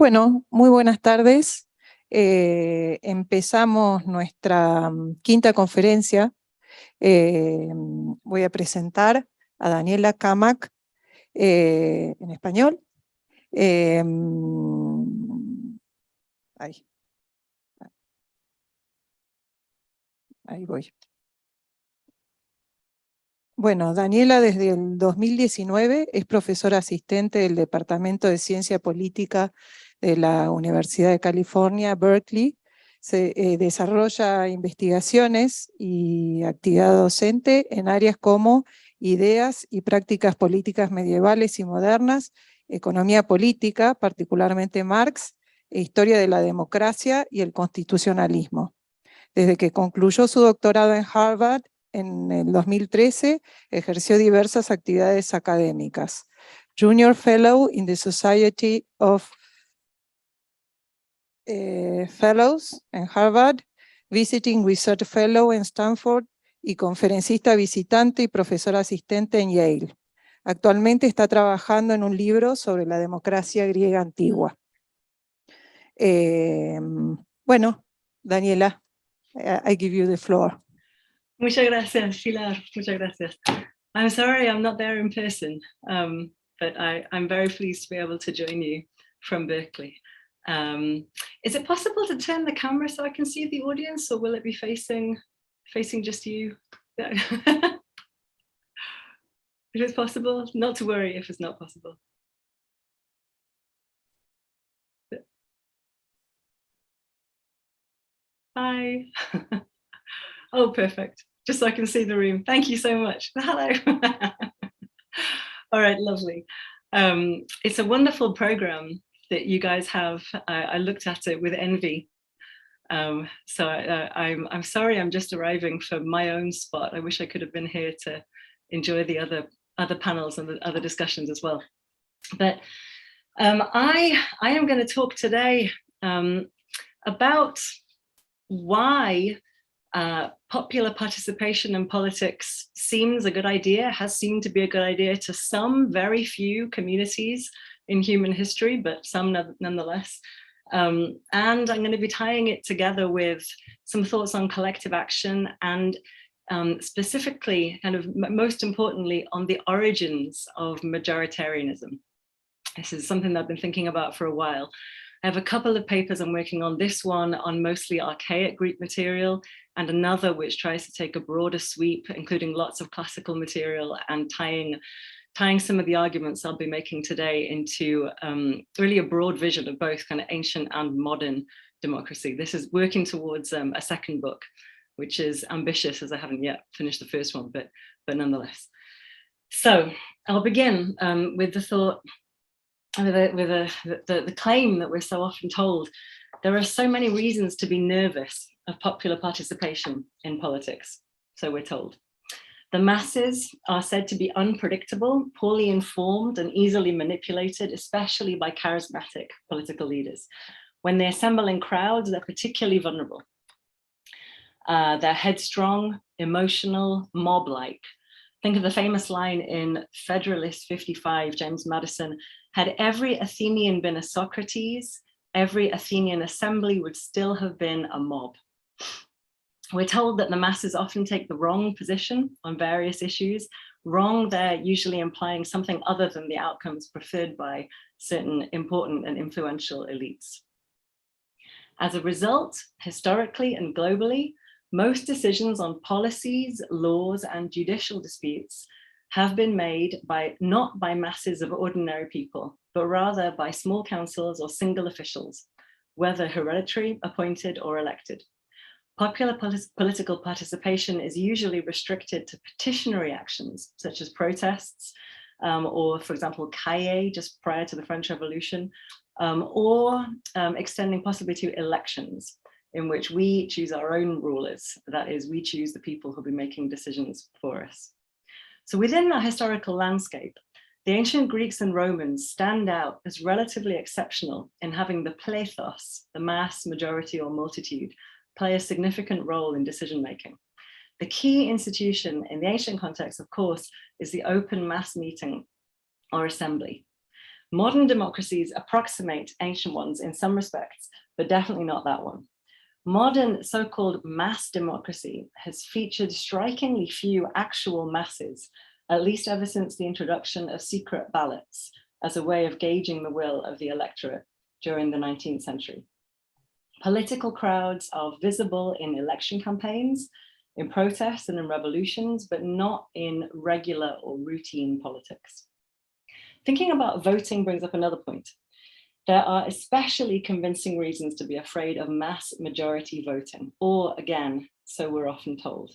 Bueno, muy buenas tardes. Empezamos nuestra quinta conferencia. Voy a presentar a Daniela Cammack en español. Ahí voy. Bueno, Daniela desde el 2019 es profesora asistente del Departamento de Ciencia Política de la Universidad de California, Berkeley. Se desarrolla investigaciones y actividad docente en áreas como ideas y prácticas políticas medievales y modernas, economía política, particularmente Marx, e historia de la democracia y el constitucionalismo. Desde que concluyó su doctorado en Harvard en el 2013, ejerció diversas actividades académicas. Junior Fellow in the Society of Fellows en Harvard, Visiting Research Fellow en Stanford y conferencista visitante y profesora asistente en Yale. Actualmente está trabajando en un libro sobre la democracia griega antigua. Bueno, Daniela, I give you the floor. Muchas gracias, Pilar. Muchas gracias. I'm sorry I'm not there in person, but I'm very pleased to be able to join you from Berkeley. Is it possible to turn the camera so I can see the audience, or will it be facing just you? If it's possible, not to worry if it's not possible. Hi. Oh, perfect. Just so I can see the room. Thank you so much. Hello. All right, lovely. It's a wonderful program that you guys have. I looked at it with envy. So I'm sorry I'm just arriving for my own spot. I wish I could have been here to enjoy the other panels and the other discussions as well. But I am going to talk today about why popular participation in politics seems a good idea, has seemed to be a good idea to some very few communities in human history, but some nonetheless. And I'm going to be tying it together with some thoughts on collective action and specifically, kind of most importantly, on the origins of majoritarianism. This is something that I've been thinking about for a while. I have a couple of papers I'm working on, this one on mostly archaic Greek material, and another which tries to take a broader sweep, including lots of classical material and tying some of the arguments I'll be making today into really a broad vision of both kind of ancient and modern democracy. This is working towards a second book, which is ambitious as I haven't yet finished the first one, but nonetheless. So I'll begin with the thought, with the claim that we're so often told there are so many reasons to be nervous of popular participation in politics, so we're told. The masses are said to be unpredictable, poorly informed, and easily manipulated, especially by charismatic political leaders. When they assemble in crowds, they're particularly vulnerable. They're headstrong, emotional, mob-like. Think of the famous line in Federalist 55, James Madison: had every Athenian been a Socrates, every Athenian assembly would still have been a mob. We're told that the masses often take the wrong position on various issues. Wrong there usually implying something other than the outcomes preferred by certain important and influential elites. As a result, historically and globally, most decisions on policies, laws, and judicial disputes have been made not by masses of ordinary people, but rather by small councils or single officials, whether hereditary, appointed, or elected. Popular political participation is usually restricted to petitionary actions, such as protests, or, for example, cahiers just prior to the French Revolution, or extending possibly to elections, in which we choose our own rulers. That is, we choose the people who'll be making decisions for us. So within that historical landscape, the ancient Greeks and Romans stand out as relatively exceptional in having the plethos, the mass, majority, or multitude, play a significant role in decision-making. The key institution in the ancient context, of course, is the open mass meeting or assembly. Modern democracies approximate ancient ones in some respects, but definitely not that one. Modern so-called mass democracy has featured strikingly few actual masses, at least ever since the introduction of secret ballots as a way of gauging the will of the electorate during the 19th century. Political crowds are visible in election campaigns, in protests and in revolutions, but not in regular or routine politics. Thinking about voting brings up another point. There are especially convincing reasons to be afraid of mass majority voting, or again, so we're often told.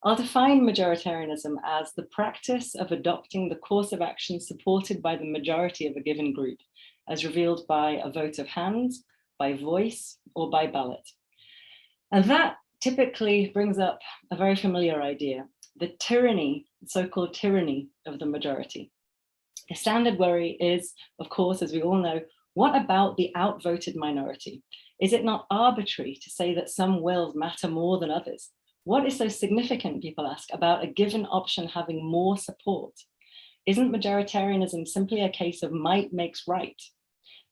I'll define majoritarianism as the practice of adopting the course of action supported by the majority of a given group, as revealed by a vote of hands, by voice, or by ballot. And that typically brings up a very familiar idea, the tyranny, so-called tyranny of the majority. The standard worry is, of course, as we all know, what about the outvoted minority? Is it not arbitrary to say that some wills matter more than others? What is so significant, people ask, about a given option having more support? Isn't majoritarianism simply a case of might makes right?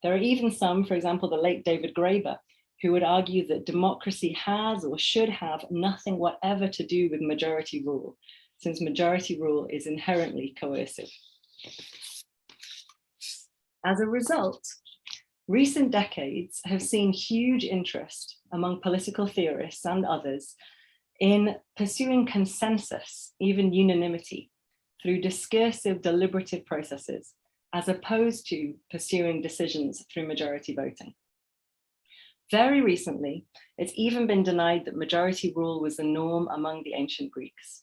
There are even some, for example, the late David Graeber, who would argue that democracy has or should have nothing whatever to do with majority rule, since majority rule is inherently coercive. As a result, recent decades have seen huge interest among political theorists and others in pursuing consensus, even unanimity, through discursive, deliberative processes, as opposed to pursuing decisions through majority voting. Very recently, it's even been denied that majority rule was the norm among the ancient Greeks.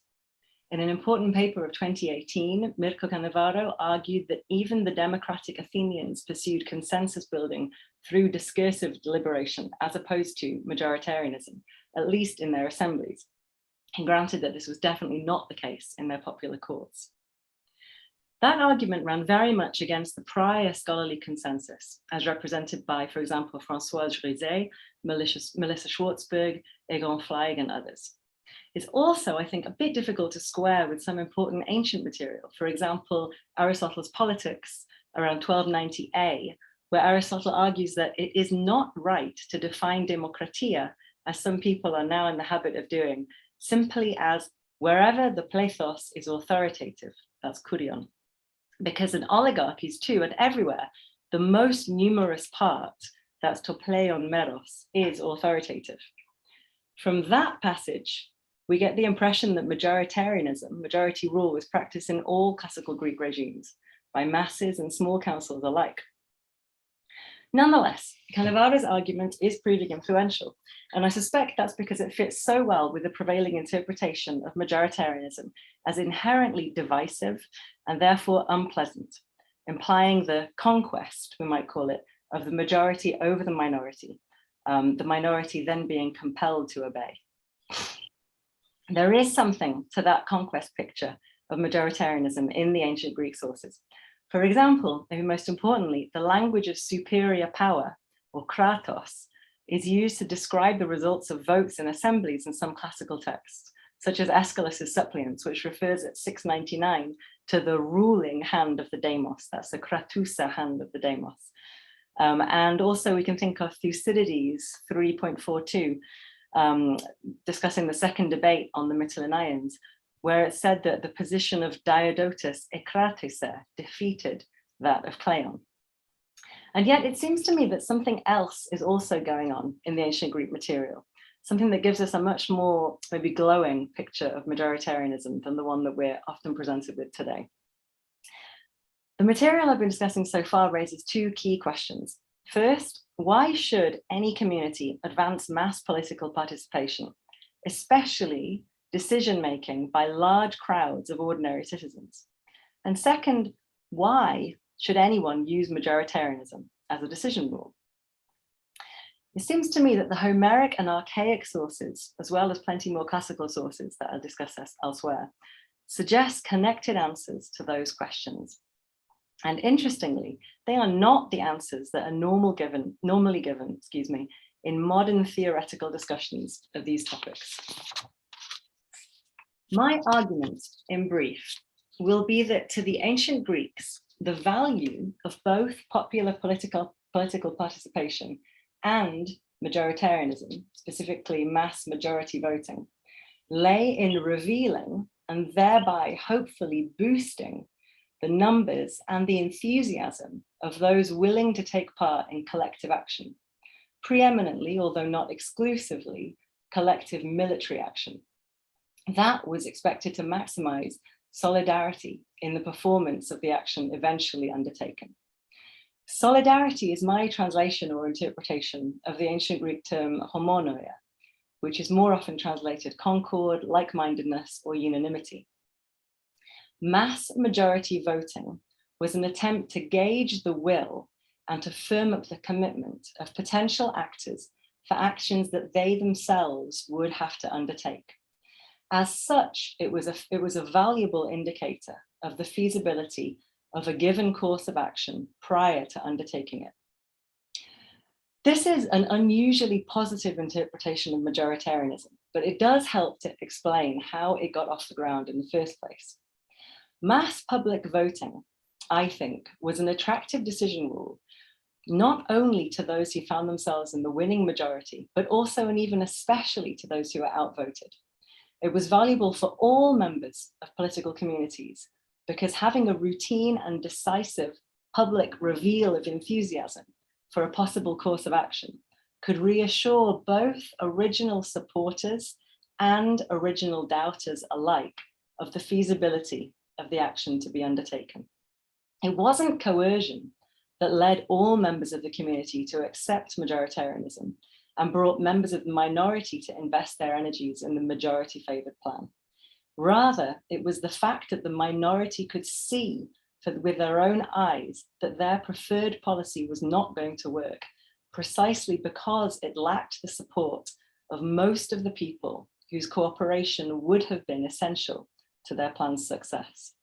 In an important paper of 2018, Mirko Canevaro argued that even the democratic Athenians pursued consensus building through discursive deliberation, as opposed to majoritarianism, at least in their assemblies. He granted that this was definitely not the case in their popular courts. That argument ran very much against the prior scholarly consensus, as represented by, for example, Françoise Grisey, Melissa Schwartzberg, Egon Fleig, and others. It's also, I think, a bit difficult to square with some important ancient material. For example, Aristotle's Politics around 1290a, where Aristotle argues that it is not right to define Democracia, as some people are now in the habit of doing, simply as wherever the plethos is authoritative, that's kurion. Because an oligarchy is too, and everywhere, the most numerous part, that's to pleion meros, is authoritative. From that passage, we get the impression that majoritarianism, majority rule, was practiced in all classical Greek regimes by masses and small councils alike. Nonetheless, Canevaro's argument is proving influential, and I suspect that's because it fits so well with the prevailing interpretation of majoritarianism as inherently divisive and therefore unpleasant, implying the conquest, we might call it, of the majority over the minority then being compelled to obey. There is something to that conquest picture of majoritarianism in the ancient Greek sources. For example, and most importantly, the language of superior power, or kratos, is used to describe the results of votes in assemblies in some classical texts, such as Aeschylus's Suppliants, which refers at 699 to the ruling hand of the demos, that's the kratousa hand of the demos. And also we can think of Thucydides 3.42, discussing the second debate on the Mytilenaeans, where it said that the position of Diodotus ekratousa defeated that of Cleon. And yet it seems to me that something else is also going on in the ancient Greek material, something that gives us a much more maybe glowing picture of majoritarianism than the one that we're often presented with today. The material I've been discussing so far raises two key questions. First, why should any community advance mass political participation, especially decision-making by large crowds of ordinary citizens? And second, why should anyone use majoritarianism as a decision rule? It seems to me that the Homeric and archaic sources, as well as plenty more classical sources that I'll discuss elsewhere, suggest connected answers to those questions. And interestingly, they are not the answers that are normally given in modern theoretical discussions of these topics. My argument, in brief, will be that to the ancient Greeks, the value of both popular political participation and majoritarianism, specifically mass majority voting, lay in revealing and thereby hopefully boosting the numbers and the enthusiasm of those willing to take part in collective action, preeminently, although not exclusively, collective military action. That was expected to maximize solidarity in the performance of the action eventually undertaken. Solidarity is my translation or interpretation of the ancient Greek term homonoia, which is more often translated concord, like-mindedness, or unanimity. Mass majority voting was an attempt to gauge the will and to firm up the commitment of potential actors for actions that they themselves would have to undertake. As such, it was a valuable indicator of the feasibility of a given course of action prior to undertaking it. This is an unusually positive interpretation of majoritarianism, but it does help to explain how it got off the ground in the first place. Mass public voting, I think, was an attractive decision rule, not only to those who found themselves in the winning majority, but also and even especially to those who were outvoted. It was valuable for all members of political communities because having a routine and decisive public reveal of enthusiasm for a possible course of action could reassure both original supporters and original doubters alike of the feasibility of the action to be undertaken. It wasn't coercion that led all members of the community to accept majoritarianism and brought members of the minority to invest their energies in the majority favored plan. Rather, it was the fact that the minority could see with their own eyes that their preferred policy was not going to work, precisely because it lacked the support of most of the people whose cooperation would have been essential to their plan's success.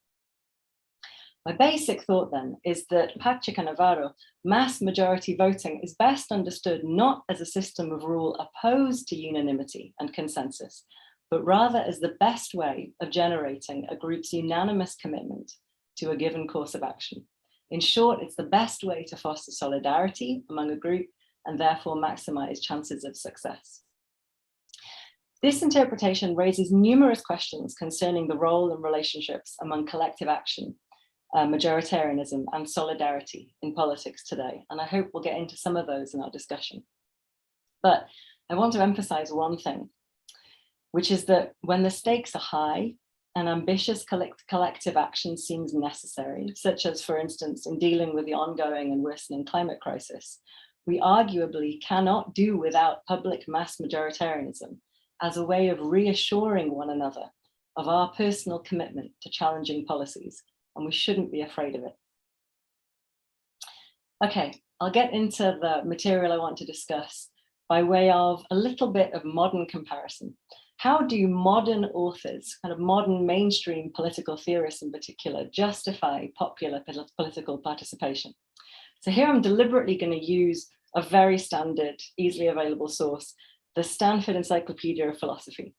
My basic thought then is that Patrick and Navarro, mass majority voting is best understood not as a system of rule opposed to unanimity and consensus, but rather as the best way of generating a group's unanimous commitment to a given course of action. In short, it's the best way to foster solidarity among a group and therefore maximize chances of success. This interpretation raises numerous questions concerning the role and relationships among collective action, majoritarianism, and solidarity in politics today. And I hope we'll get into some of those in our discussion. But I want to emphasize one thing, which is that when the stakes are high and ambitious collective action seems necessary, such as, for instance, in dealing with the ongoing and worsening climate crisis, we arguably cannot do without public mass majoritarianism as a way of reassuring one another of our personal commitment to challenging policies, and we shouldn't be afraid of it. Okay, I'll get into the material I want to discuss by way of a little bit of modern comparison. How do modern authors, kind of modern mainstream political theorists in particular, justify popular political participation? So here I'm deliberately going to use a very standard, easily available source, the Stanford Encyclopedia of Philosophy,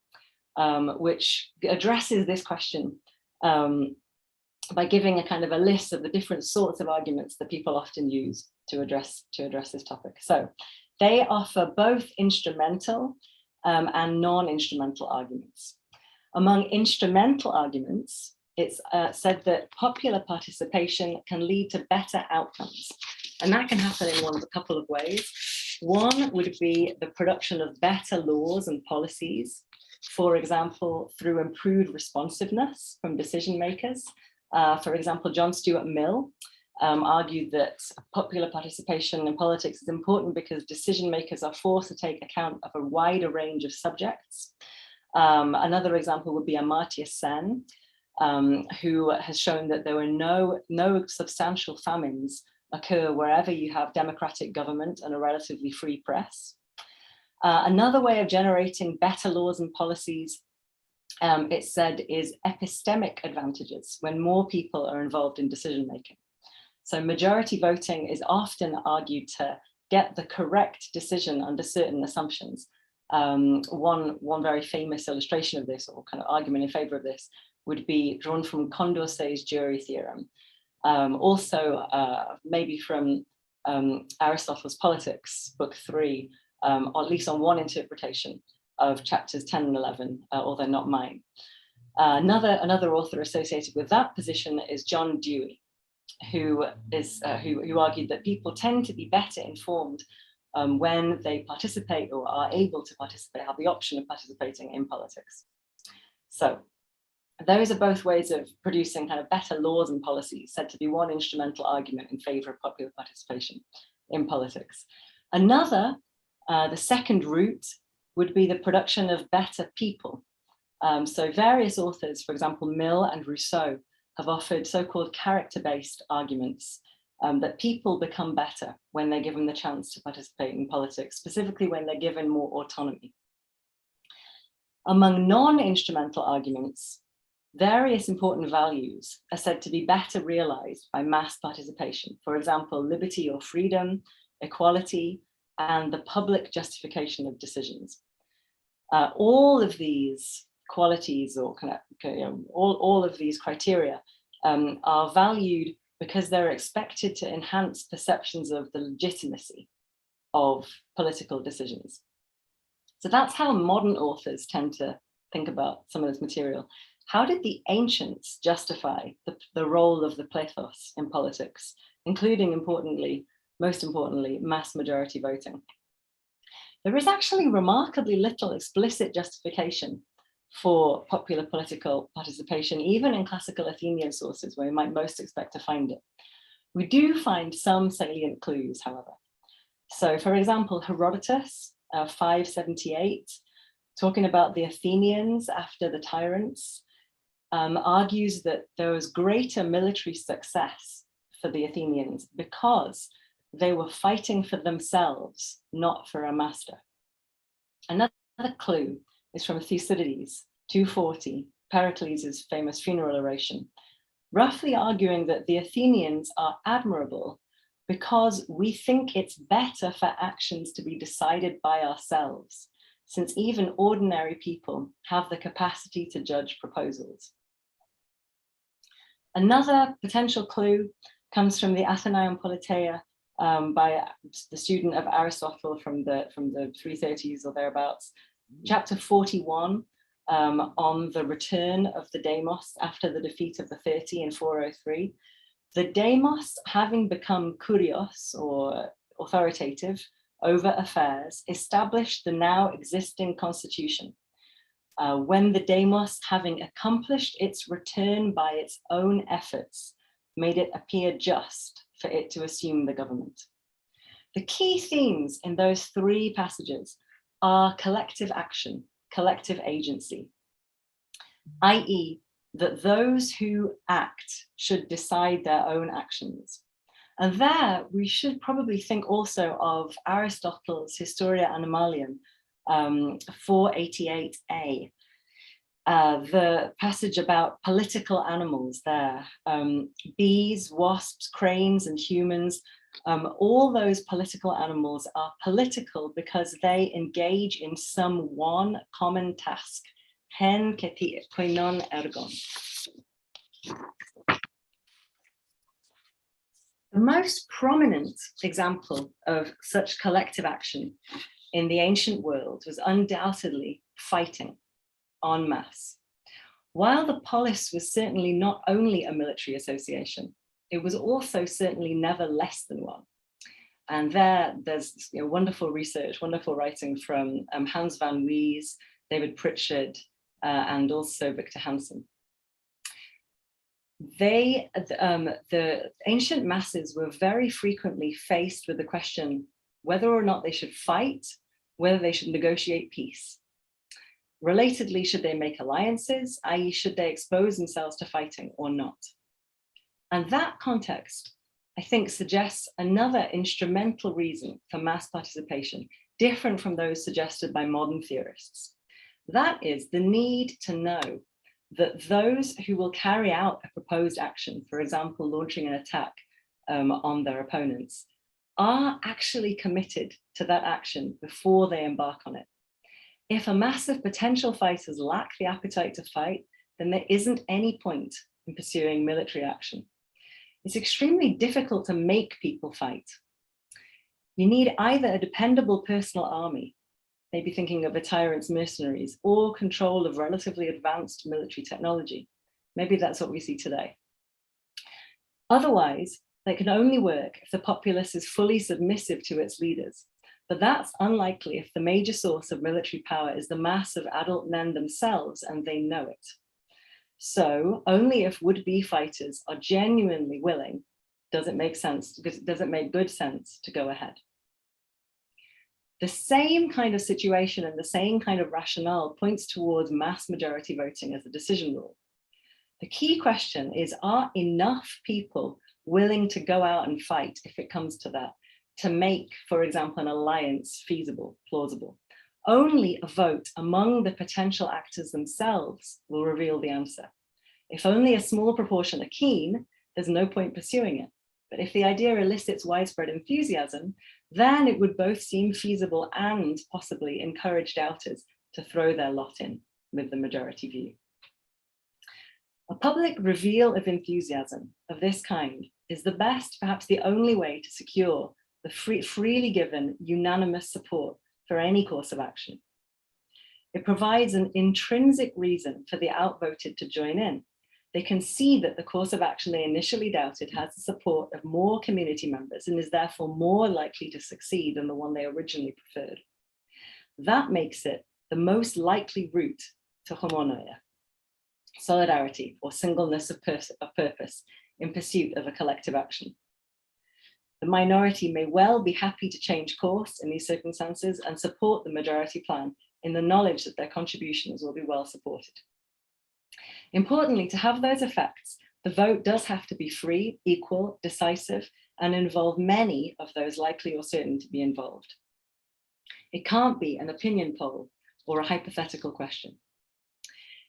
which addresses this question by giving a kind of a list of the different sorts of arguments that people often use to address this topic. So they offer both instrumental and non-instrumental arguments. Among instrumental arguments, it's said that popular participation can lead to better outcomes. And that can happen in a couple of ways. One would be the production of better laws and policies, for example, through improved responsiveness from decision makers. For example, John Stuart Mill argued that popular participation in politics is important because decision makers are forced to take account of a wider range of subjects. Another example would be Amartya Sen, who has shown that there were no substantial famines occur wherever you have democratic government and a relatively free press. Another way of generating better laws and policies, it's said, is epistemic advantages when more people are involved in decision making. So majority voting is often argued to get the correct decision under certain assumptions. One very famous illustration of this, or kind of argument in favor of this, would be drawn from Condorcet's jury theorem, Also, maybe from Aristotle's Politics, book 3, or at least on one interpretation of chapters 10 and 11, although not mine. Another author associated with that position is John Dewey, who argued that people tend to be better informed when they participate or are able to participate, have the option of participating in politics. So those are both ways of producing kind of better laws and policies, said to be one instrumental argument in favor of popular participation in politics. Another, the second route, would be the production of better people. So various authors, for example, Mill and Rousseau, have offered so-called character-based arguments that people become better when they're given the chance to participate in politics, specifically when they're given more autonomy. Among non-instrumental arguments, various important values are said to be better realized by mass participation. For example, liberty or freedom, equality, and the public justification of decisions. All of these qualities or all of these criteria are valued because they're expected to enhance perceptions of the legitimacy of political decisions. So that's how modern authors tend to think about some of this material. How did the ancients justify the role of the plethos in politics, including most importantly, mass majority voting? There is actually remarkably little explicit justification for popular political participation, even in classical Athenian sources where we might most expect to find it. We do find some salient clues, however. So for example, Herodotus, 578, talking about the Athenians after the tyrants, argues that there was greater military success for the Athenians because they were fighting for themselves, not for a master. Another clue is from Thucydides, 240, Pericles' famous funeral oration, roughly arguing that the Athenians are admirable because we think it's better for actions to be decided by ourselves, since even ordinary people have the capacity to judge proposals. Another potential clue comes from the Athenaeum Politeia by the student of Aristotle from the 330s or thereabouts, chapter 41, on the return of the demos after the defeat of the 30 in 403. The demos, having become kurios or authoritative over affairs, established the now existing constitution. When the demos, having accomplished its return by its own efforts, made it appear just for it to assume the government. The key themes in those three passages are collective action, collective agency, i.e., that those who act should decide their own actions. And there we should probably think also of Aristotle's Historia Animalium, 488a, the passage about political animals there, bees, wasps, cranes, and humans. All those political animals are political because they engage in some one common task. Hen keti koinon ergon. The most prominent example of such collective action in the ancient world was undoubtedly fighting en masse. While the polis was certainly not only a military association, it was also certainly never less than one. And there's wonderful research, wonderful writing from Hans van Wees, David Pritchard, and also Victor Hansen. The ancient masses were very frequently faced with the question whether or not they should fight, whether they should negotiate peace. Relatedly, should they make alliances, i.e. should they expose themselves to fighting or not? And that context, I think, suggests another instrumental reason for mass participation, different from those suggested by modern theorists. That is the need to know that those who will carry out a proposed action, for example, launching an attack on their opponents, are actually committed to that action before they embark on it. If a mass of potential fighters lack the appetite to fight, then there isn't any point in pursuing military action. It's extremely difficult to make people fight. You need either a dependable personal army, maybe thinking of a tyrant's mercenaries, or control of relatively advanced military technology. Maybe that's what we see today. Otherwise, they can only work if the populace is fully submissive to its leaders. But that's unlikely if the major source of military power is the mass of adult men themselves and they know it. So only if would-be fighters are genuinely willing does it make good sense to go ahead. The same kind of situation and the same kind of rationale points towards mass majority voting as a decision rule. The key question is, are enough people willing to go out and fight if it comes to that, to make, for example, an alliance feasible, plausible? Only a vote among the potential actors themselves will reveal the answer. If only a small proportion are keen, there's no point pursuing it. But if the idea elicits widespread enthusiasm, then it would both seem feasible and possibly encourage doubters to throw their lot in with the majority view. A public reveal of enthusiasm of this kind is the best, perhaps the only way to secure the freely given unanimous support for any course of action. It provides an intrinsic reason for the outvoted to join in. They can see that the course of action they initially doubted has the support of more community members and is therefore more likely to succeed than the one they originally preferred. That makes it the most likely route to homonoia, solidarity, or singleness of purpose in pursuit of a collective action. The minority may well be happy to change course in these circumstances and support the majority plan in the knowledge that their contributions will be well supported. Importantly, to have those effects, the vote does have to be free, equal, decisive, and involve many of those likely or certain to be involved. It can't be an opinion poll or a hypothetical question.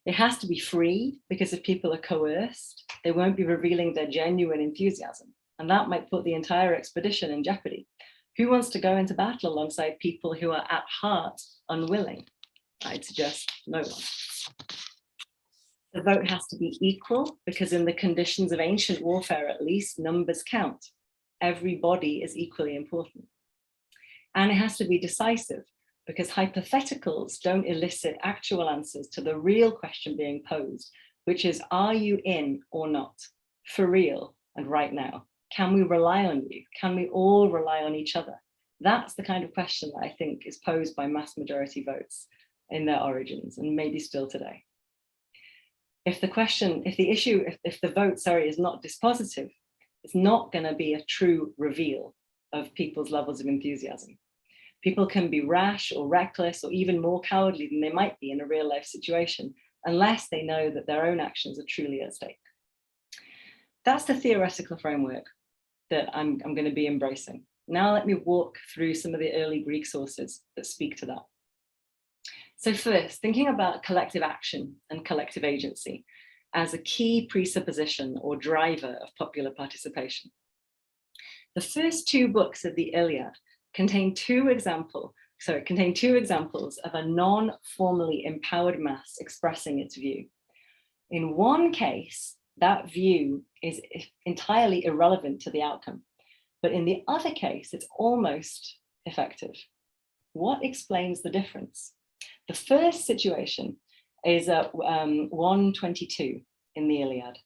It has to be free, because if people are coerced, they won't be revealing their genuine enthusiasm, and that might put the entire expedition in jeopardy. Who wants to go into battle alongside people who are at heart unwilling? I'd suggest no one. The vote has to be equal, because in the conditions of ancient warfare, at least, numbers count. Every body is equally important. And it has to be decisive, because hypotheticals don't elicit actual answers to the real question being posed, which is, are you in or not? For real and right now? Can we rely on you? Can we all rely on each other? That's the kind of question that I think is posed by mass majority votes in their origins, and maybe still today. If the vote is not dispositive, it's not going to be a true reveal of people's levels of enthusiasm. People can be rash or reckless or even more cowardly than they might be in a real life situation, unless they know that their own actions are truly at stake. That's the theoretical framework that I'm going to be embracing. Now let me walk through some of the early Greek sources that speak to that. So first, thinking about collective action and collective agency as a key presupposition or driver of popular participation. The first two books of the Iliad contain two examples of a non-formally empowered mass expressing its view. In one case, that view is entirely irrelevant to the outcome, but in the other case, it's almost effective. What explains the difference? The first situation is at 122 in the Iliad.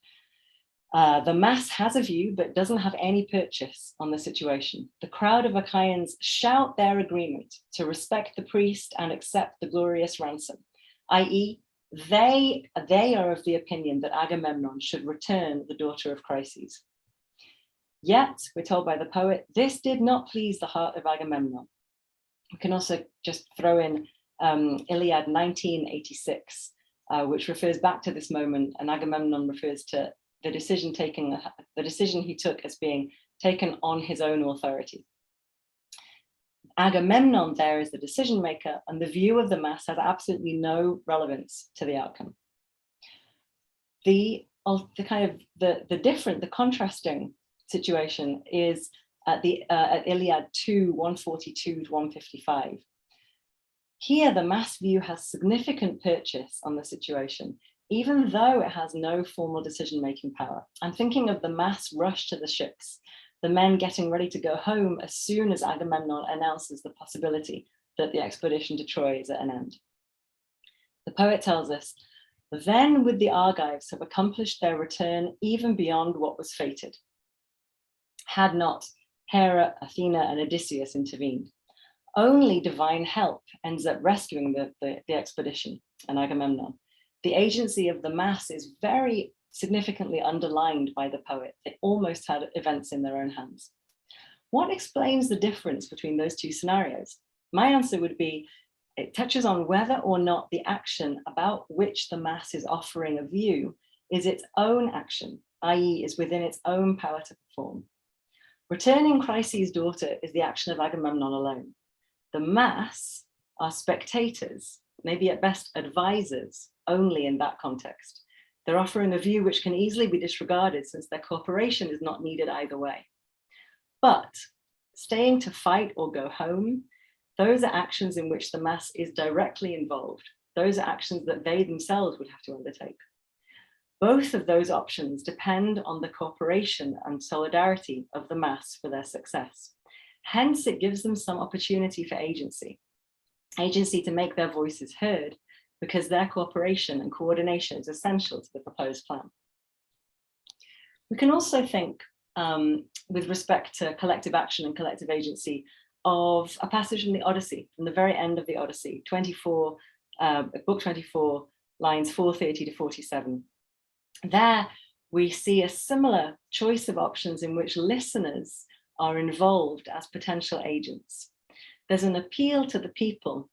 The mass has a view, but doesn't have any purchase on the situation. The crowd of Achaeans shout their agreement to respect the priest and accept the glorious ransom, i.e., they are of the opinion that Agamemnon should return the daughter of Chryses. Yet, we're told by the poet, this did not please the heart of Agamemnon. We can also just throw in Iliad 1986, which refers back to this moment, and Agamemnon refers to the decision he took as being taken on his own authority. Agamemnon there is the decision maker, and the view of the mass has absolutely no relevance to the outcome. The contrasting situation is at Iliad 2, 142 to 155. Here, the mass view has significant purchase on the situation. even though it has no formal decision-making power. I'm thinking of the mass rush to the ships, the men getting ready to go home as soon as Agamemnon announces the possibility that the expedition to Troy is at an end. The poet tells us, then would the Argives have accomplished their return even beyond what was fated, had not Hera, Athena, and Odysseus intervened. Only divine help ends up rescuing the expedition and Agamemnon. The agency of the mass is very significantly underlined by the poet. They almost had events in their own hands. What explains the difference between those two scenarios? My answer would be, it touches on whether or not the action about which the mass is offering a view is its own action, i.e. is within its own power to perform. Returning Chryse's daughter is the action of Agamemnon alone. The mass are spectators, maybe at best advisors, only in that context. They're offering a view which can easily be disregarded since their cooperation is not needed either way. But staying to fight or go home, those are actions in which the mass is directly involved. Those are actions that they themselves would have to undertake. Both of those options depend on the cooperation and solidarity of the mass for their success. Hence, it gives them some opportunity for agency to make their voices heard, because their cooperation and coordination is essential to the proposed plan. We can also think, with respect to collective action and collective agency, of a passage from the Odyssey, from the very end of the Odyssey, book 24, lines 430 to 47. There, we see a similar choice of options in which listeners are involved as potential agents. There's an appeal to the people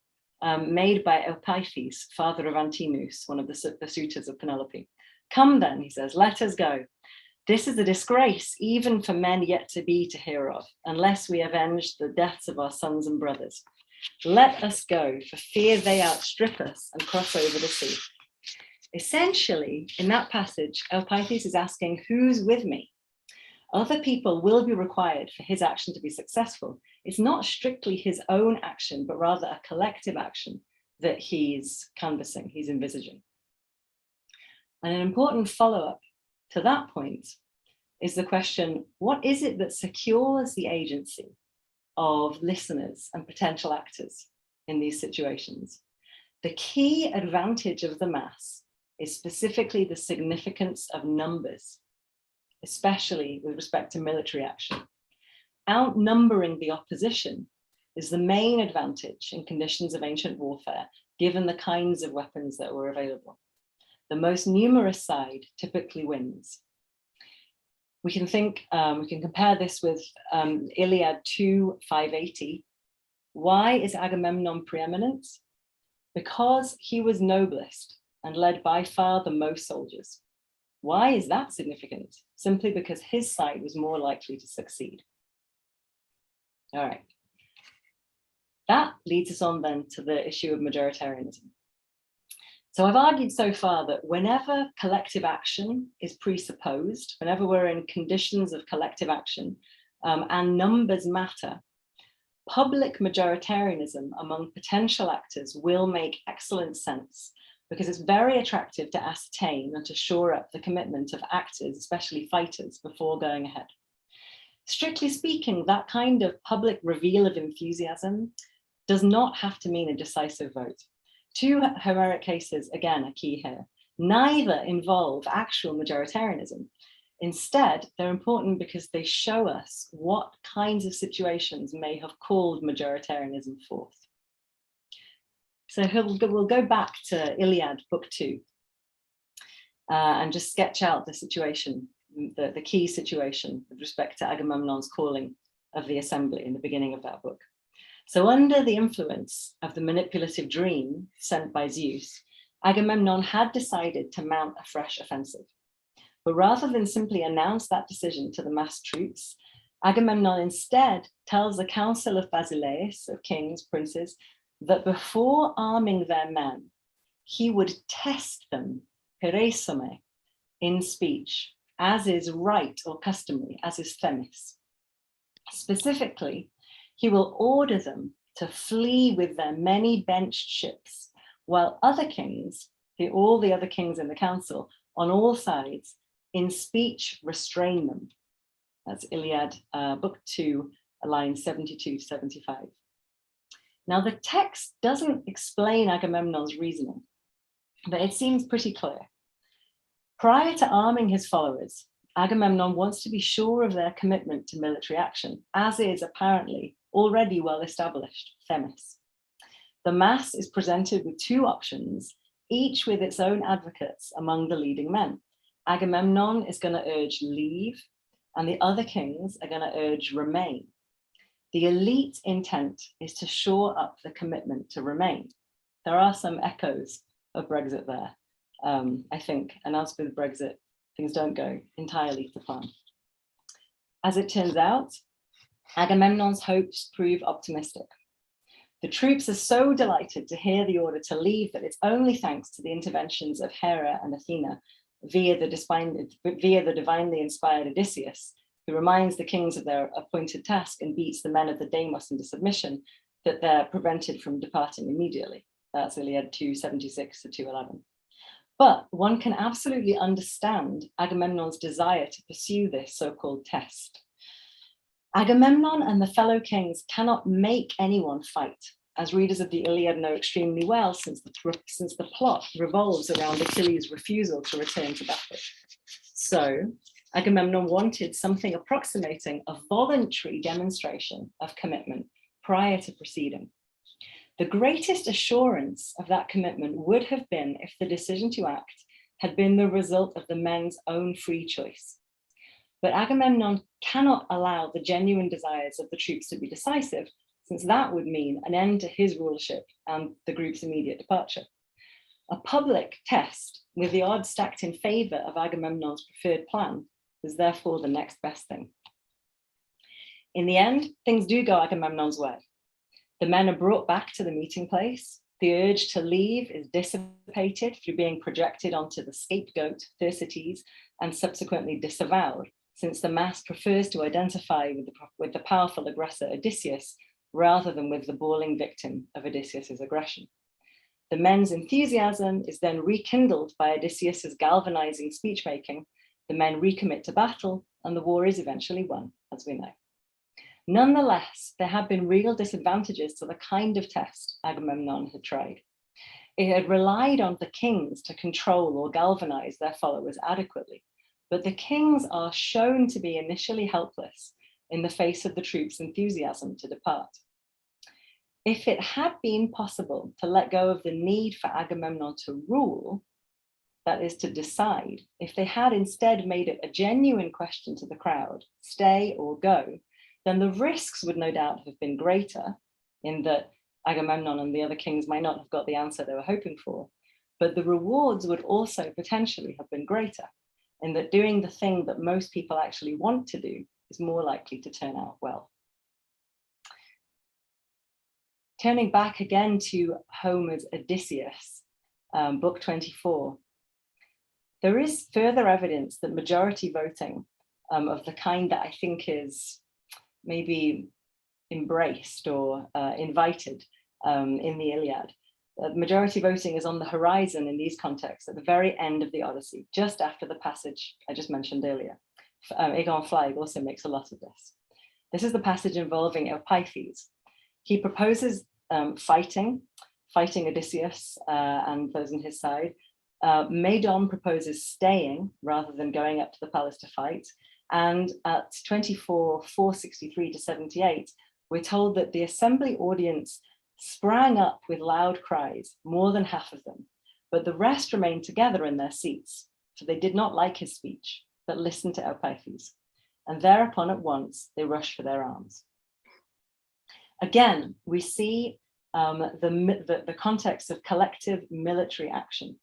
made by Elpithes, father of Antinous, one of the suitors of Penelope. Come then, he says, let us go. This is a disgrace, even for men yet to be to hear of, unless we avenge the deaths of our sons and brothers. Let us go, for fear they outstrip us and cross over the sea. Essentially, in that passage, Elpithes is asking, who's with me? Other people will be required for his action to be successful. It's not strictly his own action, but rather a collective action that he's canvassing, he's envisaging. And an important follow-up to that point is the question, what is it that secures the agency of listeners and potential actors in these situations? The key advantage of the mass is specifically the significance of numbers, especially with respect to military action. Outnumbering the opposition is the main advantage in conditions of ancient warfare, given the kinds of weapons that were available. The most numerous side typically wins. We can compare this with Iliad 2:580. Why is Agamemnon preeminent? Because he was noblest and led by far the most soldiers. Why is that significant? Simply because his side was more likely to succeed. All right. That leads us on then to the issue of majoritarianism. So I've argued so far that whenever collective action is presupposed, whenever we're in conditions of collective action and numbers matter, public majoritarianism among potential actors will make excellent sense, because it's very attractive to ascertain and to shore up the commitment of actors, especially fighters, before going ahead. Strictly speaking, that kind of public reveal of enthusiasm does not have to mean a decisive vote. Two Homeric cases, again, are key here. Neither involve actual majoritarianism. Instead, they're important because they show us what kinds of situations may have called majoritarianism forth. So we'll go back to Iliad, book 2, and just sketch out the situation, the key situation with respect to Agamemnon's calling of the assembly in the beginning of that book. So under the influence of the manipulative dream sent by Zeus, Agamemnon had decided to mount a fresh offensive. But rather than simply announce that decision to the massed troops, Agamemnon instead tells the council of Basileus, of kings, princes, that before arming their men, he would test them, peresome, in speech, as is right or customary, as is themis. Specifically, he will order them to flee with their many benched ships, while other kings all the other kings in the council on all sides in speech restrain them. That's Iliad, book 2, lines 72 to 75. Now the text doesn't explain Agamemnon's reasoning, but it seems pretty clear. Prior to arming his followers, Agamemnon wants to be sure of their commitment to military action, as is apparently already well-established Themis. The mass is presented with two options, each with its own advocates among the leading men. Agamemnon is going to urge leave, and the other kings are going to urge remain. The elite intent is to shore up the commitment to remain. There are some echoes of Brexit there, I think, and as with Brexit, things don't go entirely to plan. As it turns out, Agamemnon's hopes prove optimistic. The troops are so delighted to hear the order to leave that it's only thanks to the interventions of Hera and Athena via the divinely inspired Odysseus, who reminds the kings of their appointed task and beats the men of the Deimos into submission, that they're prevented from departing immediately. That's Iliad 2:76 to 2:11. But one can absolutely understand Agamemnon's desire to pursue this so-called test. Agamemnon and the fellow kings cannot make anyone fight, as readers of the Iliad know extremely well, since the plot revolves around Achilles' refusal to return to battle. So Agamemnon wanted something approximating a voluntary demonstration of commitment prior to proceeding. The greatest assurance of that commitment would have been if the decision to act had been the result of the men's own free choice. But Agamemnon cannot allow the genuine desires of the troops to be decisive, since that would mean an end to his rulership and the group's immediate departure. A public test with the odds stacked in favor of Agamemnon's preferred plan was therefore the next best thing. In the end, things do go Agamemnon's way. The men are brought back to the meeting place. The urge to leave is dissipated through being projected onto the scapegoat, Thersites, and subsequently disavowed, since the mass prefers to identify with the powerful aggressor Odysseus rather than with the bawling victim of Odysseus's aggression. The men's enthusiasm is then rekindled by Odysseus's galvanizing speechmaking. The men recommit to battle, and the war is eventually won, as we know. Nonetheless, there have been real disadvantages to the kind of test Agamemnon had tried. It had relied on the kings to control or galvanize their followers adequately, but the kings are shown to be initially helpless in the face of the troops' enthusiasm to depart. If it had been possible to let go of the need for Agamemnon to rule, that is to decide, if they had instead made it a genuine question to the crowd, stay or go, then the risks would no doubt have been greater, in that Agamemnon and the other kings might not have got the answer they were hoping for, but the rewards would also potentially have been greater, in that doing the thing that most people actually want to do is more likely to turn out well. Turning back again to Homer's Odysseus, book 24, there is further evidence that majority voting of the kind that I think is maybe embraced or invited in the Iliad. Majority voting is on the horizon in these contexts at the very end of the Odyssey, just after the passage I just mentioned earlier. Egon Fleig also makes a lot of this. This is the passage involving Eupeithes. He proposes fighting Odysseus and those on his side. Medon proposes staying rather than going up to the palace to fight. And at 24:463 to 78, we're told that the assembly audience sprang up with loud cries, more than half of them, but the rest remained together in their seats, for they did not like his speech, but listened to Eupeithes. And thereupon at once, they rushed for their arms. Again, we see the context of collective military action.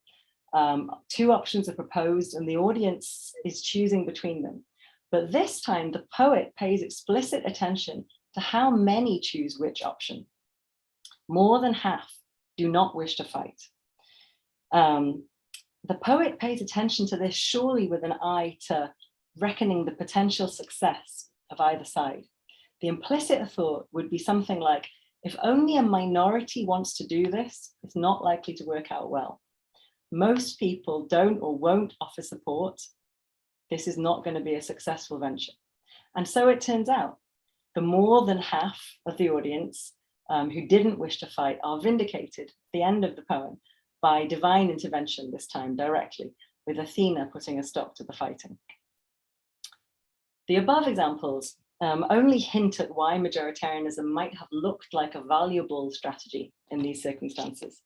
Two options are proposed and the audience is choosing between them. But this time, the poet pays explicit attention to how many choose which option. More than half do not wish to fight. The poet pays attention to this surely with an eye to reckoning the potential success of either side. The implicit thought would be something like, if only a minority wants to do this, it's not likely to work out well. most people don't or won't offer support, this is not going to be a successful venture. And so it turns out, the more than half of the audience who didn't wish to fight are vindicated at the end of the poem by divine intervention, this time directly, with Athena putting a stop to the fighting. The above examples only hint at why majoritarianism might have looked like a valuable strategy in these circumstances.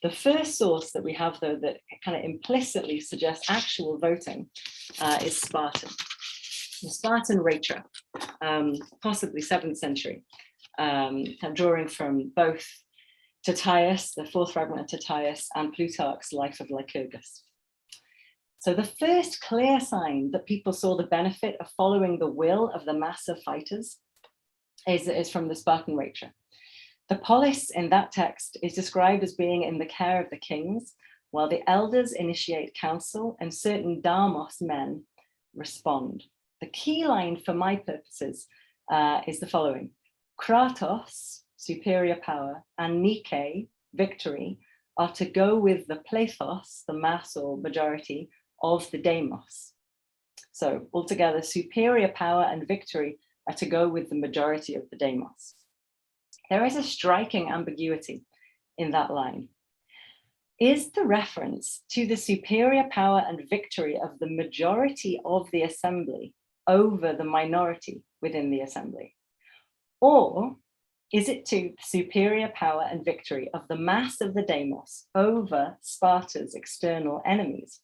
The first source that we have, though, that kind of implicitly suggests actual voting is Spartan. The Spartan rhetoric, possibly 7th century, drawing from both Tyrtaeus, the 4th fragment of Tyrtaeus, and Plutarch's Life of Lycurgus. So the first clear sign that people saw the benefit of following the will of the mass of fighters is from the Spartan rhetoric. The polis in that text is described as being in the care of the kings, while the elders initiate council and certain damos men respond. The key line for my purposes is the following: Kratos, superior power, and Nike, victory, are to go with the plethos, the mass or majority, of the demos. So altogether, superior power and victory are to go with the majority of the demos. There is a striking ambiguity in that line. Is the reference to the superior power and victory of the majority of the assembly over the minority within the assembly? Or is it to superior power and victory of the mass of the demos over Sparta's external enemies?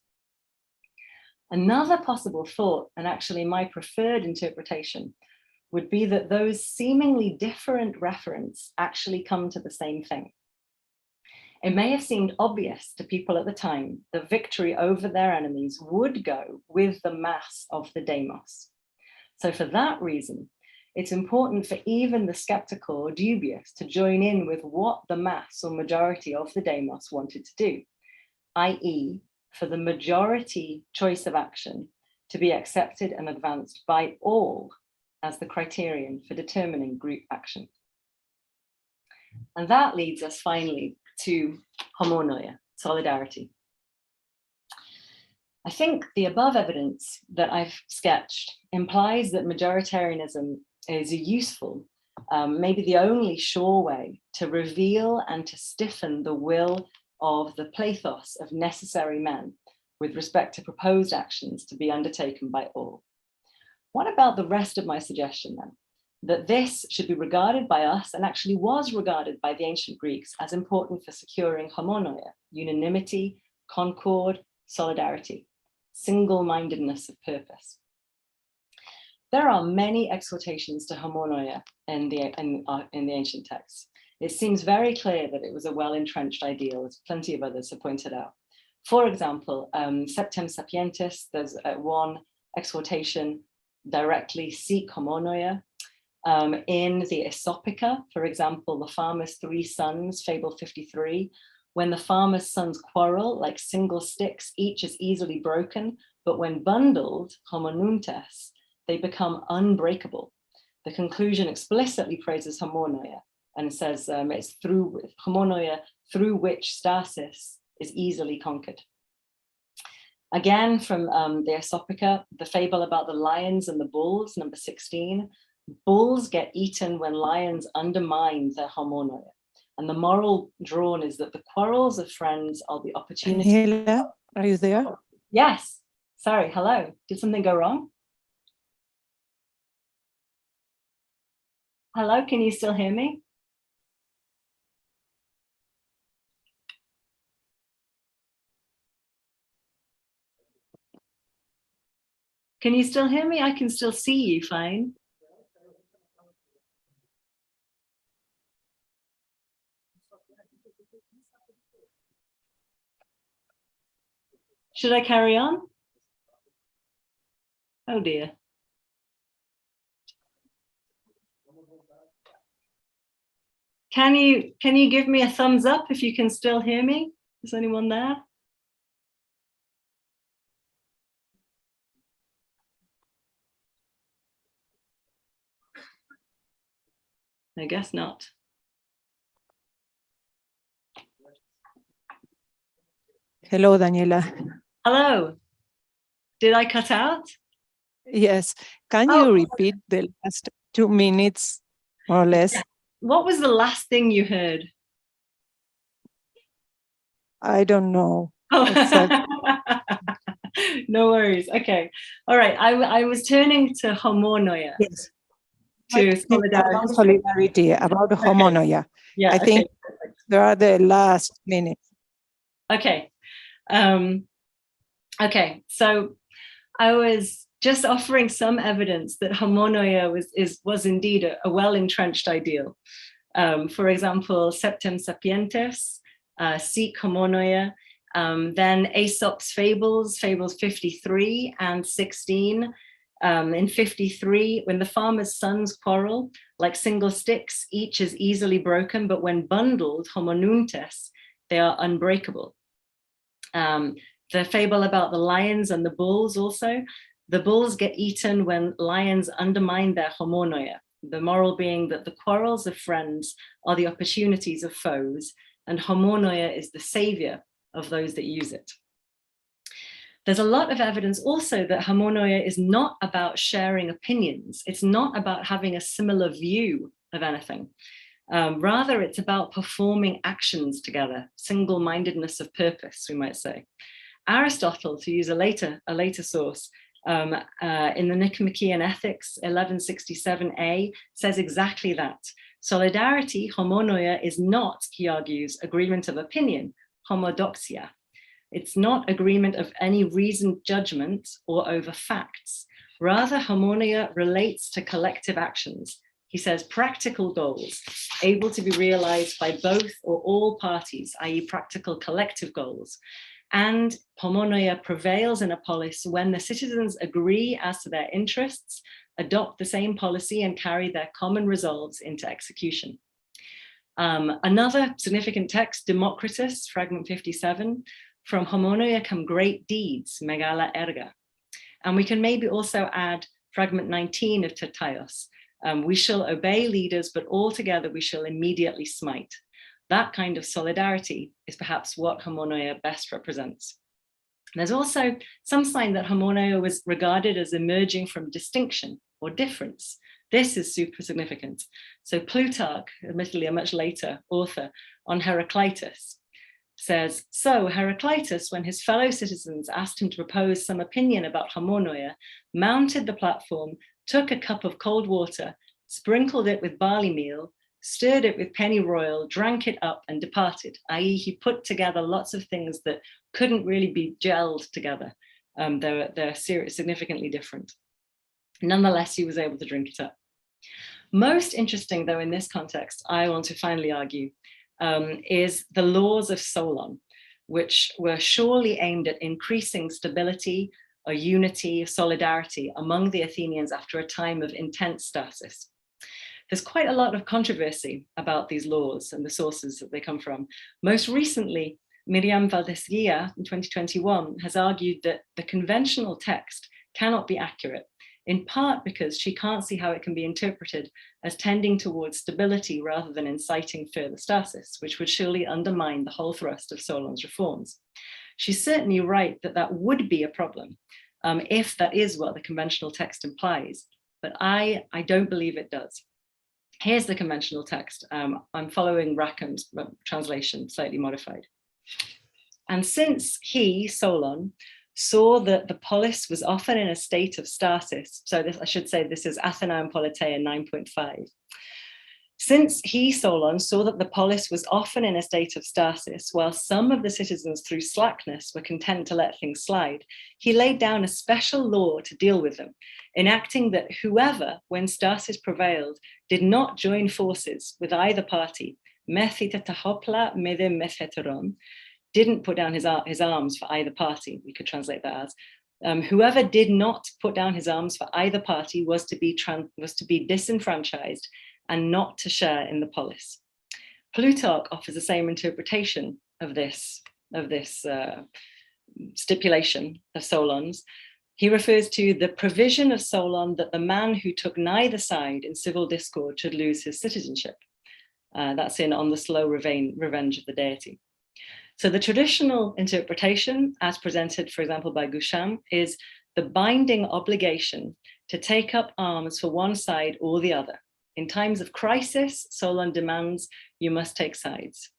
Another possible thought, and actually my preferred interpretation, would be that those seemingly different references actually come to the same thing. It may have seemed obvious to people at the time that victory over their enemies would go with the mass of the demos. So for that reason, it's important for even the skeptical or dubious to join in with what the mass or majority of the demos wanted to do, i.e., for the majority choice of action to be accepted and advanced by all as the criterion for determining group action. And that leads us finally to Homonoia Solidarity. I think the above evidence that I've sketched implies that majoritarianism is a useful, maybe the only sure way to reveal and to stiffen the will of the plethos of necessary men with respect to proposed actions to be undertaken by all. What about the rest of my suggestion then? That this should be regarded by us, and actually was regarded by the ancient Greeks, as important for securing homonoia, unanimity, concord, solidarity, single-mindedness of purpose. There are many exhortations to homonoia in the ancient texts. It seems very clear that it was a well-entrenched ideal, as plenty of others have pointed out. For example, Septem Sapientis, there's one exhortation directly seek homonoia. In the Aesopica, for example, the farmer's 3 sons, Fable 53, when the farmer's sons quarrel, like single sticks, each is easily broken, but when bundled, homonuntes, they become unbreakable. The conclusion explicitly praises homonoia and says it's through homonoia through which stasis is easily conquered. Again, from the Aesopica, the fable about the lions and the bulls, number 16, bulls get eaten when lions undermine their homonoia. And the moral drawn is that the quarrels of friends are the opportunity. Daniela, are you there? Yes, sorry, hello. Did something go wrong? Hello, can you still hear me? Can you still hear me? I can still see you fine. Should I carry on? Oh dear. Can you give me a thumbs up if you can still hear me? Is anyone there? I guess not. Hello, Daniela. Hello. Did I cut out? Yes. Can you repeat the last 2 minutes, more or less? Yeah. What was the last thing you heard? I don't know. Oh. No worries. Okay. All right. I was turning to homonoia. Yes. To solidarity. About solidarity, about homonoia. Yeah. I think there are the last minutes. Okay. Okay. So I was just offering some evidence that homonoia was indeed a well-entrenched ideal. For example, Septem Sapientes, Sic homonoia, then Aesop's Fables 53 and 16. In 53, when the farmer's sons quarrel, like single sticks, each is easily broken, but when bundled, homonuntes, they are unbreakable. The fable about the lions and the bulls also, the bulls get eaten when lions undermine their homonoia, the moral being that the quarrels of friends are the opportunities of foes, and homonoia is the savior of those that use it. There's a lot of evidence also that homonoia is not about sharing opinions. It's not about having a similar view of anything. Rather, it's about performing actions together, single-mindedness of purpose, we might say. Aristotle, to use a later source, in the Nicomachean Ethics 1167a, says exactly that. Solidarity, homonoia, is not, he argues, agreement of opinion, homodoxia. It's not agreement of any reasoned judgment or over facts. Rather, homonoia relates to collective actions. He says practical goals, able to be realized by both or all parties, i.e. practical collective goals. And homonoia prevails in a polis when the citizens agree as to their interests, adopt the same policy, and carry their common resolves into execution. Another significant text, Democritus, fragment 57, from homonoia come great deeds, megala erga. And we can maybe also add fragment 19 of Tertaios. We shall obey leaders, but altogether we shall immediately smite. That kind of solidarity is perhaps what homonoia best represents. There's also some sign that homonoia was regarded as emerging from distinction or difference. This is super significant. So Plutarch, admittedly a much later author, on Heraclitus, says, so Heraclitus, when his fellow citizens asked him to propose some opinion about homonoia, mounted the platform, took a cup of cold water, sprinkled it with barley meal, stirred it with pennyroyal, drank it up and departed, i.e. he put together lots of things that couldn't really be gelled together. They're significantly different. Nonetheless, he was able to drink it up. Most interesting, though, in this context, I want to finally argue, is the laws of Solon, which were surely aimed at increasing stability, or unity, solidarity among the Athenians after a time of intense stasis. There's quite a lot of controversy about these laws and the sources that they come from. Most recently, Miriam Valdesguia in 2021 has argued that the conventional text cannot be accurate, in part because she can't see how it can be interpreted as tending towards stability rather than inciting further stasis, which would surely undermine the whole thrust of Solon's reforms. She's certainly right that that would be a problem if that is what the conventional text implies, but I don't believe it does. Here's the conventional text. I'm following Rackham's translation, slightly modified. And since he, Solon, saw that the polis was often in a state of stasis, so this, I should say this is Athenaeum Politeia 9.5. Since he, Solon, saw that the polis was often in a state of stasis, while some of the citizens through slackness were content to let things slide, he laid down a special law to deal with them, enacting that whoever, when stasis prevailed, did not join forces with either party, methitahopla mede metheteron, didn't put down his arms for either party, we could translate that as, whoever did not put down his arms for either party was to be disenfranchised and not to share in the polis. Plutarch offers the same interpretation of this stipulation of Solon's. He refers to the provision of Solon that the man who took neither side in civil discord should lose his citizenship. That's in On the Slow Revenge of the Deity. So the traditional interpretation, as presented, for example, by Gusham, is the binding obligation to take up arms for one side or the other. In times of crisis, Solon demands you must take sides.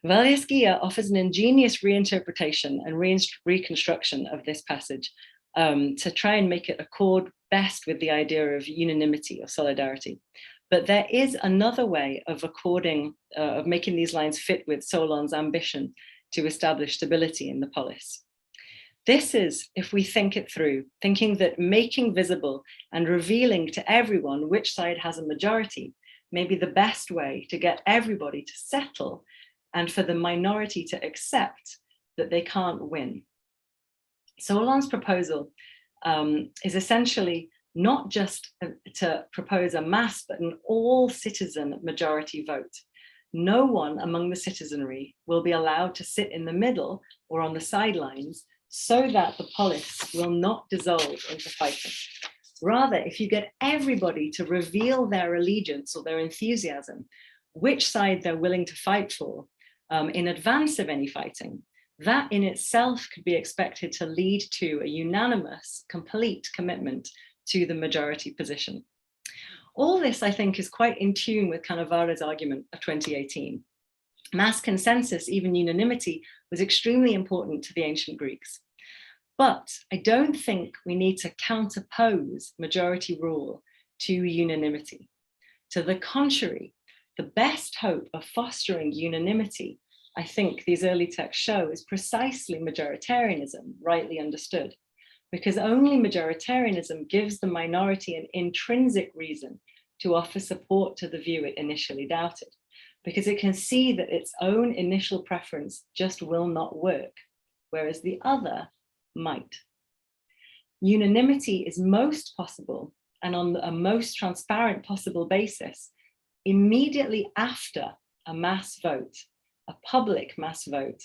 Valdesquilla offers an ingenious reinterpretation and reconstruction of this passage to try and make it accord best with the idea of unanimity or solidarity. But there is another way of making these lines fit with Solon's ambition to establish stability in the polis. This is, if we think it through, thinking that making visible and revealing to everyone which side has a majority may be the best way to get everybody to settle and for the minority to accept that they can't win. Solon's proposal is essentially not just to propose a mass, but an all-citizen majority vote. No one among the citizenry will be allowed to sit in the middle or on the sidelines so that the polis will not dissolve into fighting. Rather, if you get everybody to reveal their allegiance or their enthusiasm, which side they're willing to fight for in advance of any fighting, that in itself could be expected to lead to a unanimous, complete commitment to the majority position. All this, I think, is quite in tune with Cannavara's argument of 2018. Mass consensus, even unanimity, was extremely important to the ancient Greeks. But I don't think we need to counterpose majority rule to unanimity. To the contrary, the best hope of fostering unanimity, I think these early texts show, is precisely majoritarianism, rightly understood, because only majoritarianism gives the minority an intrinsic reason to offer support to the view it initially doubted, because it can see that its own initial preference just will not work, whereas the other might. Unanimity is most possible and on a most transparent possible basis immediately after a mass vote, a public mass vote,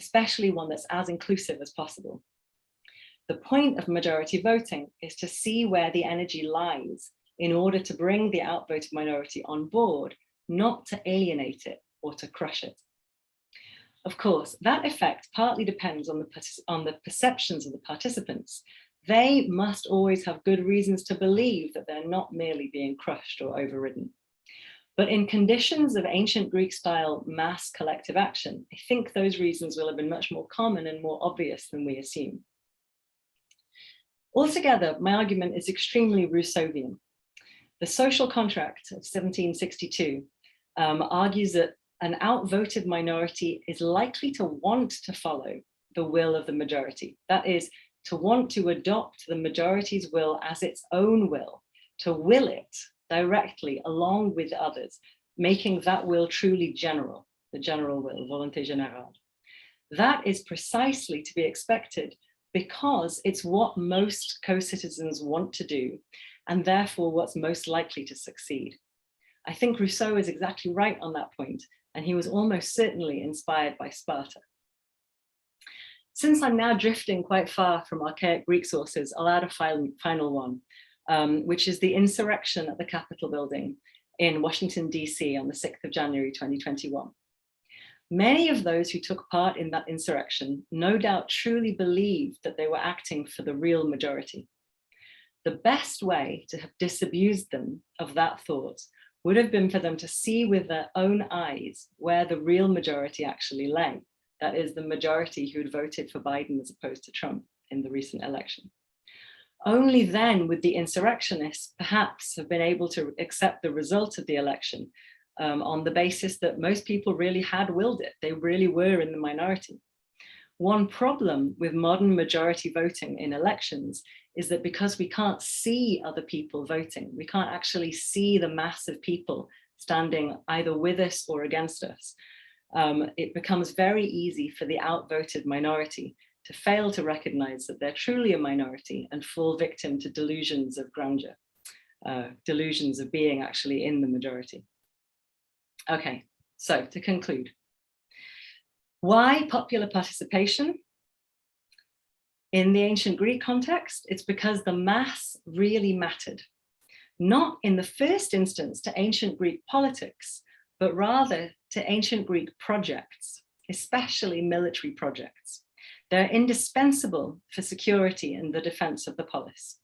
especially one that's as inclusive as possible. The point of majority voting is to see where the energy lies in order to bring the outvoted minority on board, not to alienate it or to crush it. Of course, that effect partly depends on the perceptions of the participants. They must always have good reasons to believe that they're not merely being crushed or overridden. But in conditions of ancient Greek-style mass collective action, I think those reasons will have been much more common and more obvious than we assume. Altogether, my argument is extremely Rousseauian. The social contract of 1762 argues that an outvoted minority is likely to want to follow the will of the majority. That is, to want to adopt the majority's will as its own will, to will it directly along with others, making that will truly general, the general will, volonté générale. That is precisely to be expected because it's what most co-citizens want to do, and therefore what's most likely to succeed. I think Rousseau is exactly right on that point, and he was almost certainly inspired by Sparta. Since I'm now drifting quite far from archaic Greek sources, I'll add a final one, which is the insurrection at the Capitol building in Washington, DC on the 6th of January, 2021. Many of those who took part in that insurrection no doubt truly believed that they were acting for the real majority. The best way to have disabused them of that thought would have been for them to see with their own eyes where the real majority actually lay. That is, the majority who had voted for Biden as opposed to Trump in the recent election. Only then would the insurrectionists perhaps have been able to accept the result of the election on the basis that most people really had willed it. They really were in the minority. One problem with modern majority voting in elections is that because we can't see other people voting, we can't actually see the mass of people standing either with us or against us. It becomes very easy for the outvoted minority to fail to recognize that they're truly a minority and fall victim to delusions of grandeur, delusions of being actually in the majority. Okay, so to conclude, why popular participation? In the ancient Greek context, it's because the mass really mattered, not in the first instance to ancient Greek politics, but rather to ancient Greek projects, especially military projects. They're indispensable for security and the defense of the polis.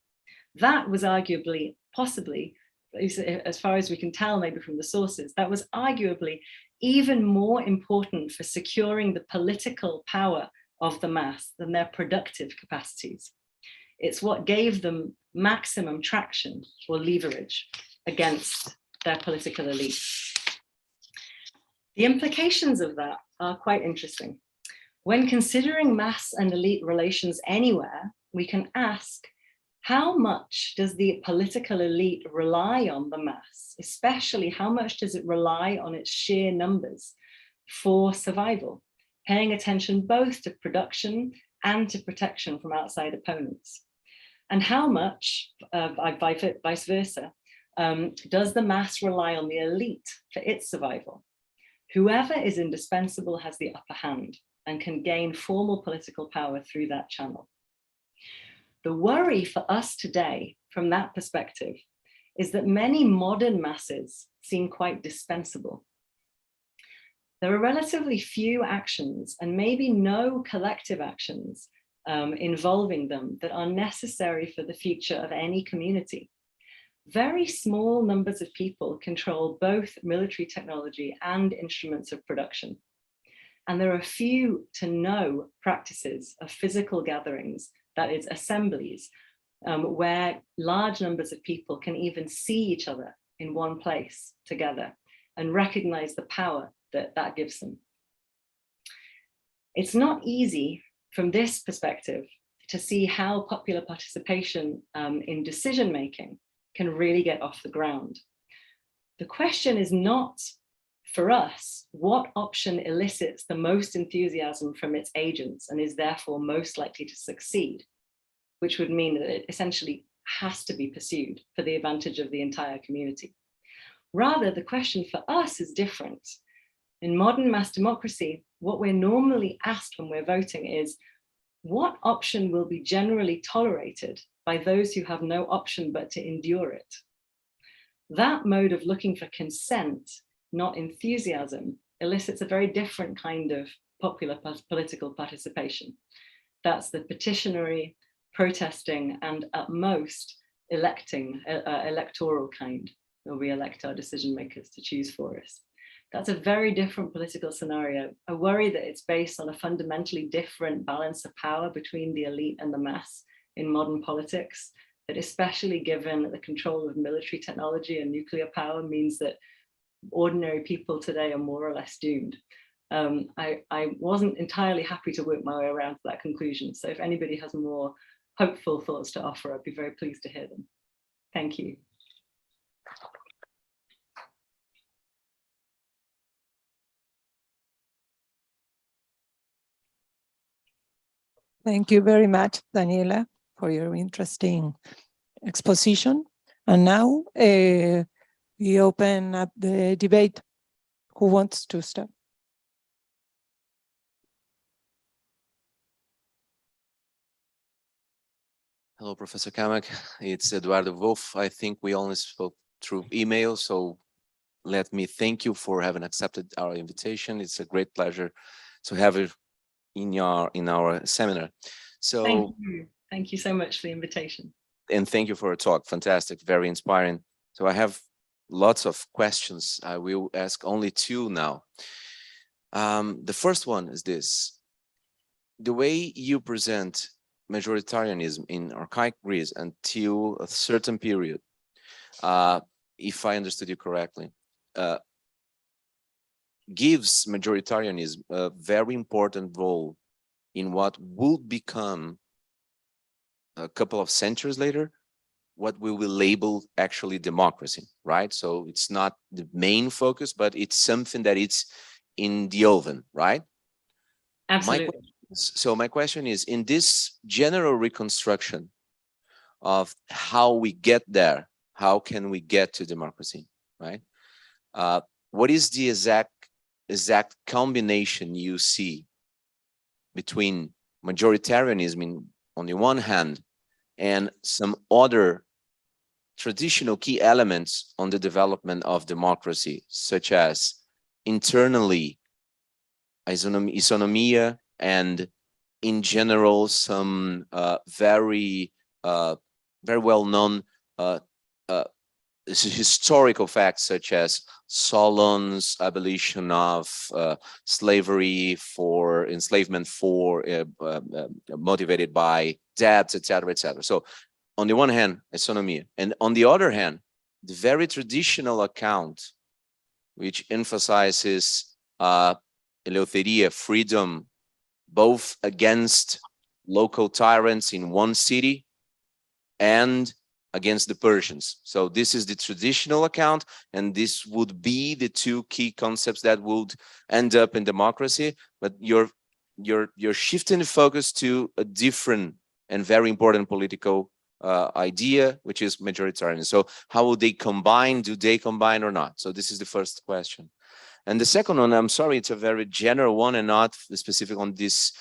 That was arguably, possibly, as far as we can tell maybe from the sources, that was arguably even more important for securing the political power of the mass than their productive capacities. It's what gave them maximum traction or leverage against their political elite. The implications of that are quite interesting. When considering mass and elite relations anywhere, we can ask, how much does the political elite rely on the mass? Especially, how much does it rely on its sheer numbers for survival, paying attention both to production and to protection from outside opponents? And how much, vice versa, does the mass rely on the elite for its survival? Whoever is indispensable has the upper hand and can gain formal political power through that channel. The worry for us today, from that perspective, is that many modern masses seem quite dispensable. There are relatively few actions and maybe no collective actions involving them that are necessary for the future of any community. Very small numbers of people control both military technology and instruments of production. And there are few to no practices of physical gatherings, that is assemblies, where large numbers of people can even see each other in one place together and recognize the power that that gives them. It's not easy from this perspective to see how popular participation in decision-making can really get off the ground. The question is not, for us, what option elicits the most enthusiasm from its agents and is therefore most likely to succeed, which would mean that it essentially has to be pursued for the advantage of the entire community. Rather, the question for us is different. In modern mass democracy, what we're normally asked when we're voting is, what option will be generally tolerated by those who have no option but to endure it? That mode of looking for consent, not enthusiasm, elicits a very different kind of popular political participation. That's the petitionary, protesting, and at most electoral kind, where we elect our decision makers to choose for us. That's a very different political scenario. I worry that it's based on a fundamentally different balance of power between the elite and the mass in modern politics, that especially given the control of military technology and nuclear power means that ordinary people today are more or less doomed. I wasn't entirely happy to work my way around to that conclusion. So if anybody has more hopeful thoughts to offer, I'd be very pleased to hear them. Thank you. Thank you very much, Daniela, for your interesting exposition. And now we open up the debate. Who wants to start? Hello, Professor Cammack. It's Eduardo Wolf. I think we only spoke through email, so let me thank you for having accepted our invitation. It's a great pleasure to have you in our seminar. So thank you so much for the invitation. And thank you for your talk. Fantastic, very inspiring. So I have lots of questions. I will ask only two now. The first one is this: the way you present majoritarianism in archaic Greece until a certain period, if I understood you correctly, gives majoritarianism a very important role in what would become, a couple of centuries later, what we will label actually democracy, right? So it's not the main focus, but it's something that it's in the oven, right? Absolutely. So my question is, in this general reconstruction of how we get there, how can we get to democracy, right? What is the exact combination you see between majoritarianism on the one hand and some other traditional key elements on the development of democracy, such as internally isonomia and in general some very well-known historical facts such as Solon's abolition of slavery for enslavement for motivated by debts, etc., etc. So on the one hand, isonomia, and on the other hand, the very traditional account, which emphasizes eleutheria, freedom, both against local tyrants in one city and against the Persians. So this is the traditional account, and this would be the two key concepts that would end up in democracy. But you're shifting the focus to a different and very important political idea, which is majoritarianism. So how would they combine? Do they combine or not? So this is the first question. And the second one, I'm sorry, it's a very general one and not specific on this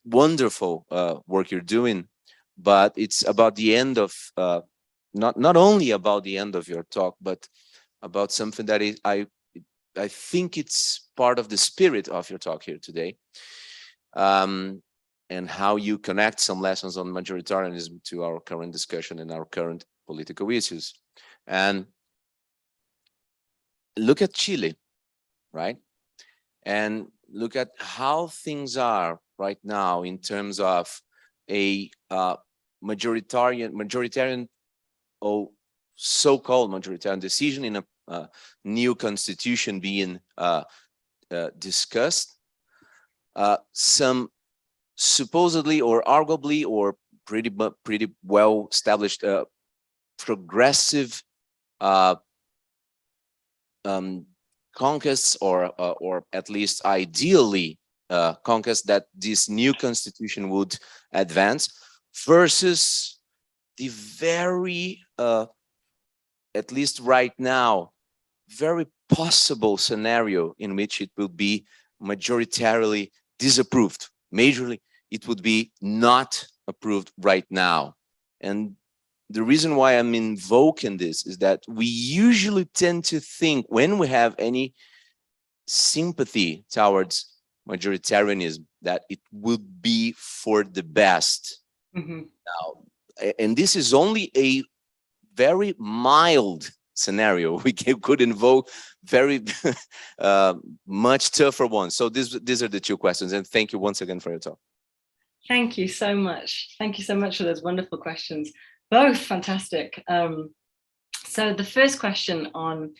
wonderful work you're doing, but it's about the end of, not only about the end of your talk, but about something that I think it's part of the spirit of your talk here today, and how you connect some lessons on majoritarianism to our current discussion and our current political issues. And look at Chile, right? And look at how things are right now in terms of a majoritarian or so-called majoritarian decision in a new constitution being discussed. Some supposedly or arguably or pretty well established progressive conquests or at least ideally conquests that this new constitution would advance, versus the very at least right now very possible scenario in which it will be majoritarily disapproved. Majorly it would be not approved right now. And the reason why I'm invoking this is that we usually tend to think, when we have any sympathy towards majoritarianism, that it would be for the best. Mm-hmm. Now, and this is only a very mild scenario. We could invoke very much tougher ones. So these are the two questions. And thank you once again for your talk. Thank you so much. Thank you so much for those wonderful questions. Both fantastic. So the first question on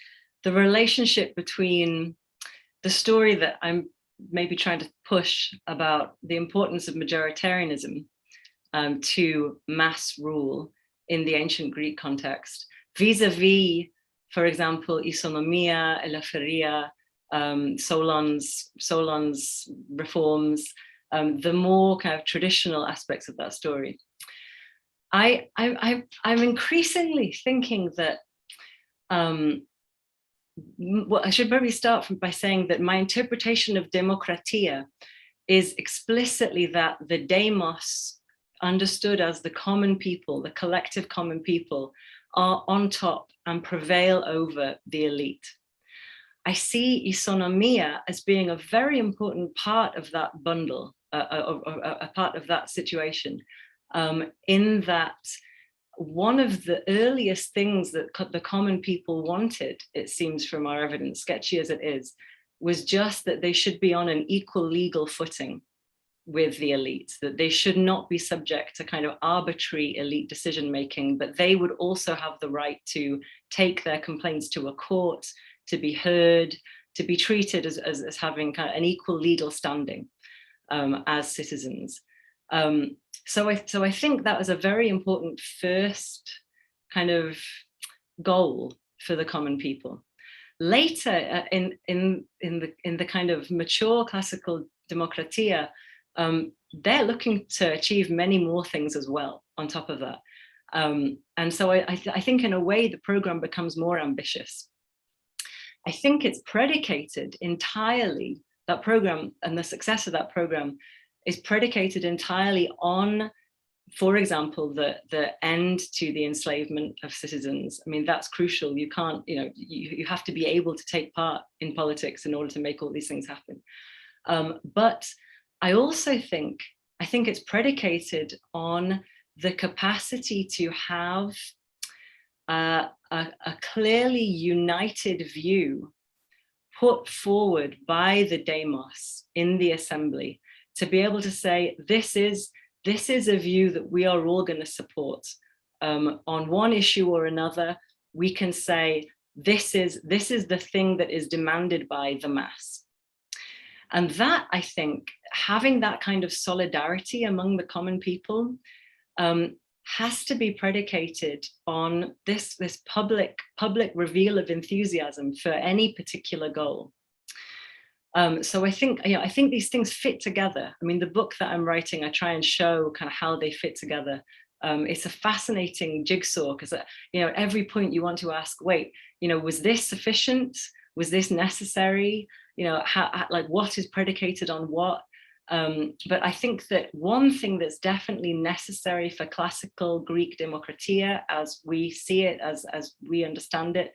the relationship between the story that I'm maybe trying to push about the importance of majoritarianism to mass rule in the ancient Greek context, vis-a-vis, for example, isonomia, eleutheria, Solon's reforms, the more kind of traditional aspects of that story. I'm increasingly thinking that, well, I should probably start by saying that my interpretation of Democracia is explicitly that the demos, understood as the common people, the collective common people, are on top and prevail over the elite. I see isonomia as being a very important part of that bundle, a part of that situation, in that one of the earliest things that the common people wanted, it seems from our evidence, sketchy as it is, was just that they should be on an equal legal footing with the elite, that they should not be subject to kind of arbitrary elite decision-making, but they would also have the right to take their complaints to a court, to be heard, to be treated as having kind of an equal legal standing as citizens. So I think that was a very important first kind of goal for the common people. Later, in the kind of mature classical Democracia, they're looking to achieve many more things as well on top of that. And so I think in a way the program becomes more ambitious. I think it's predicated entirely, that program and the success of that program is predicated entirely on for example, the end to the enslavement of citizens. I mean, that's crucial. You can't, you have to be able to take part in politics in order to make all these things happen. But I also think it's predicated on the capacity to have a clearly united view put forward by the demos in the assembly, to be able to say, this is a view that we are all going to support. On one issue or another, we can say, this is the thing that is demanded by the mass. And that, I think, having that kind of solidarity among the common people has to be predicated on this public reveal of enthusiasm for any particular goal. So I think these things fit together. I mean, the book that I'm writing, I try and show kind of how they fit together. It's a fascinating jigsaw, because every point you want to ask, wait, was this sufficient? Was this necessary? What is predicated on what? But I think that one thing that's definitely necessary for classical Greek Democracia, as we see it, as we understand it,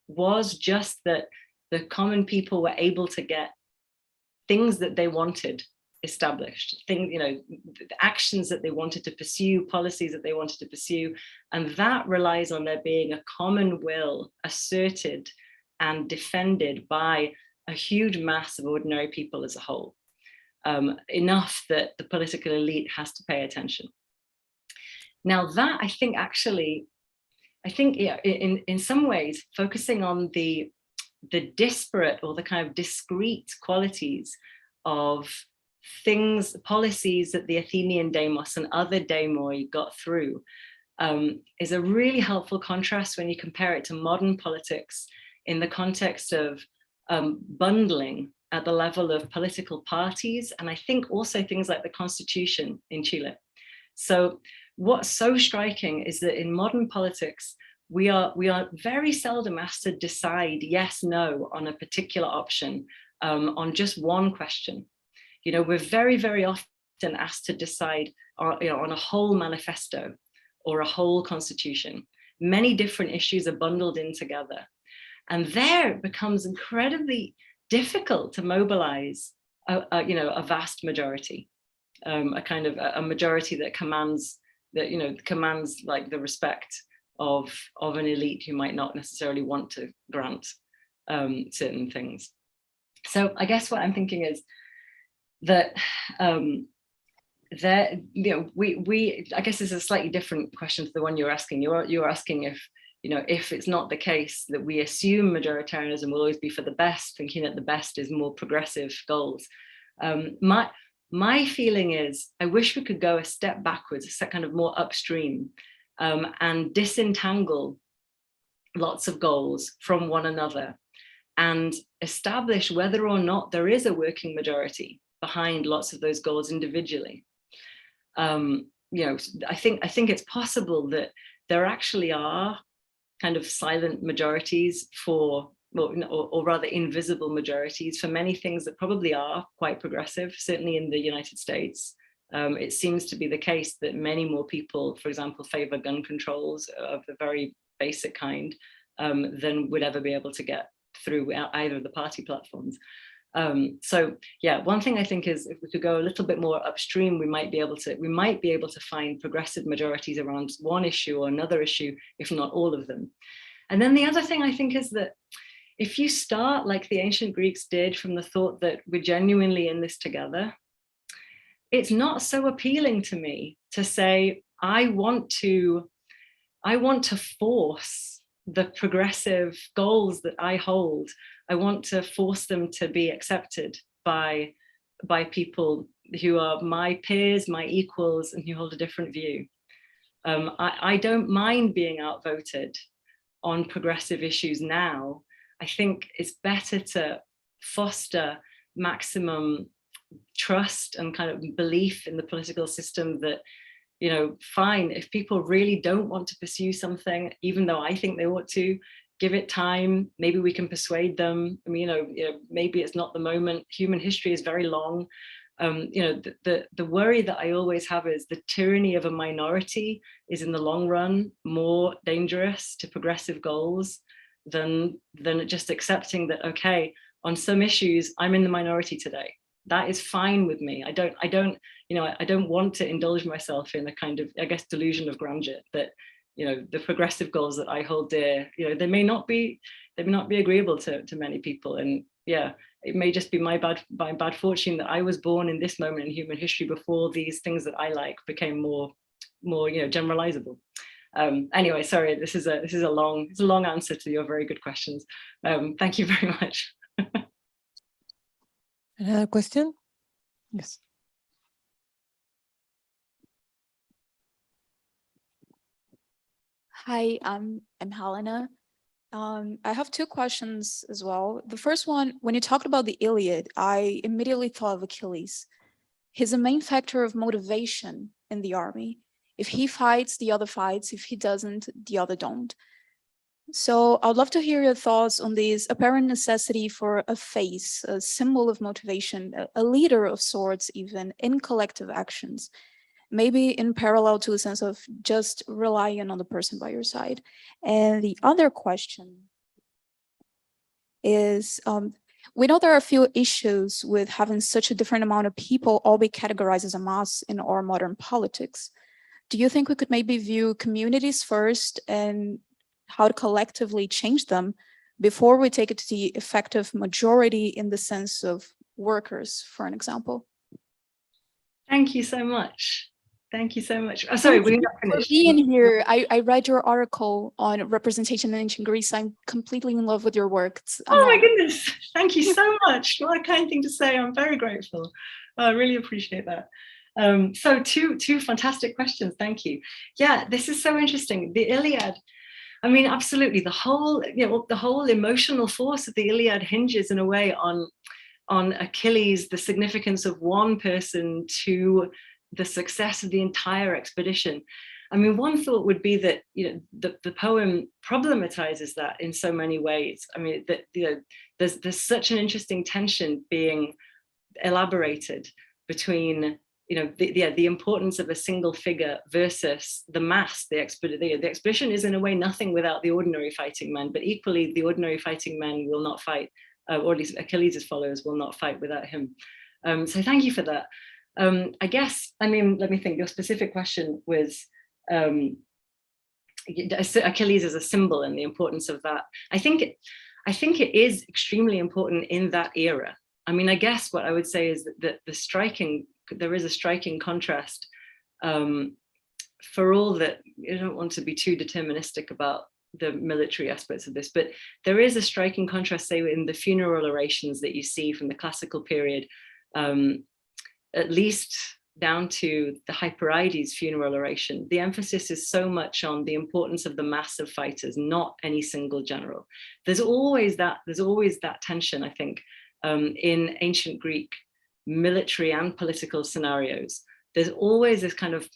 was just that the common people were able to get things that they wanted established, the actions that they wanted to pursue, policies that they wanted to pursue. And that relies on there being a common will asserted and defended by a huge mass of ordinary people as a whole, enough that the political elite has to pay attention. Now that, I think in some ways, focusing on the disparate or the kind of discrete qualities of things, policies that the Athenian demos and other demoi got through, is a really helpful contrast when you compare it to modern politics in the context of bundling at the level of political parties, and I think also things like the Constitution in Chile. So what's so striking is that in modern politics, we are very seldom asked to decide yes, no on a particular option, on just one question. We're very, very often asked to decide on a whole manifesto or a whole constitution. Many different issues are bundled in together. And there it becomes incredibly difficult to mobilize a vast majority, a kind of a majority that commands like the respect of an elite who might not necessarily want to grant certain things. So I guess what I'm thinking is that I guess it's a slightly different question to the one you're asking. You're asking if it's not the case that we assume majoritarianism will always be for the best, thinking that the best is more progressive goals. My feeling is, I wish we could go a step backwards, a step kind of more upstream, and disentangle lots of goals from one another and establish whether or not there is a working majority behind lots of those goals individually. I think it's possible that there actually are kind of silent majorities for, or rather invisible majorities for many things that probably are quite progressive, certainly in the United States. It seems to be the case that many more people, for example, favor gun controls of the very basic kind than would ever be able to get through either of the party platforms. So yeah, one thing I think is if we could go a little bit more upstream, we might be able to find progressive majorities around one issue or another issue, if not all of them. And then the other thing I think is that if you start like the ancient Greeks did from the thought that we're genuinely in this together, it's not so appealing to me to say, I want to force the progressive goals that I hold. I want to force them to be accepted by people who are my peers, my equals, and who hold a different view. I don't mind being outvoted on progressive issues now. I think it's better to foster maximum trust and kind of belief in the political system that, fine, if people really don't want to pursue something, even though I think they ought to, give it time, maybe we can persuade them. I mean, maybe it's not the moment. Human history is very long. The worry that I always have is the tyranny of a minority is in the long run more dangerous to progressive goals than just accepting that, okay, on some issues, I'm in the minority today. That is fine with me. I don't want to indulge myself in a kind of, I guess, delusion of grandeur that, the progressive goals that I hold dear, they may not be agreeable to many people. And yeah, it may just be my bad fortune that I was born in this moment in human history before these things that I like became more generalizable. Anyway, sorry, this is a long answer to your very good questions. Thank you very much. Another question? Yes. Hi, I'm Helena. I have two questions as well. The first one, when you talked about the Iliad, I immediately thought of Achilles. He's a main factor of motivation in the army. If he fights, the other fights. If he doesn't, the other don't. So I'd love to hear your thoughts on this apparent necessity for a face, a symbol of motivation, a leader of sorts, even in collective actions. Maybe in parallel to a sense of just relying on the person by your side. And the other question is, we know there are a few issues with having such a different amount of people all be categorized as a mass in our modern politics. Do you think we could maybe view communities first and how to collectively change them before we take it to the effective majority in the sense of workers, for an example? Thank you so much. Thank you so much. Oh, sorry, we're not finished. For being here, I read your article on representation in ancient Greece. I'm completely in love with your work. Oh my goodness, thank you so much. What a kind thing to say. I'm very grateful. I really appreciate that. So two fantastic questions. Thank you. Yeah, this is so interesting. The Iliad. I mean, absolutely. The whole emotional force of the Iliad hinges in a way on Achilles, the significance of one person to the success of the entire expedition. I mean, one thought would be that the poem problematizes that in so many ways. I mean, that there's such an interesting tension being elaborated between the importance of a single figure versus the mass. The expedition is in a way nothing without the ordinary fighting men, but equally the ordinary fighting men will not fight, or at least Achilles' followers will not fight without him. So thank you for that. I guess, I mean, let me think. Your specific question was Achilles as a symbol and the importance of that. I think it is extremely important in that era. I mean, I guess what I would say is that there is a striking contrast for all that. I don't want to be too deterministic about the military aspects of this, but there is a striking contrast, say, in the funeral orations that you see from the classical period, at least down to the Hyperides funeral oration. The emphasis is so much on the importance of the mass of fighters, not any single general. There's always that tension, I think, in ancient Greek military and political scenarios. There's always this kind of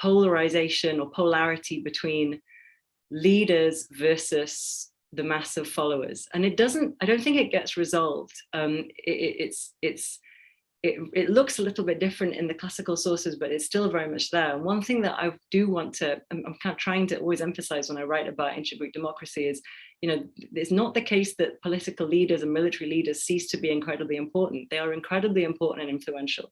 polarization or polarity between leaders versus the mass of followers. And I don't think it gets resolved. It looks a little bit different in the classical sources, but it's still very much there. And one thing that I do want to, I'm kind of trying to always emphasize when I write about ancient Greek democracy is, it's not the case that political leaders and military leaders cease to be incredibly important. They are incredibly important and influential.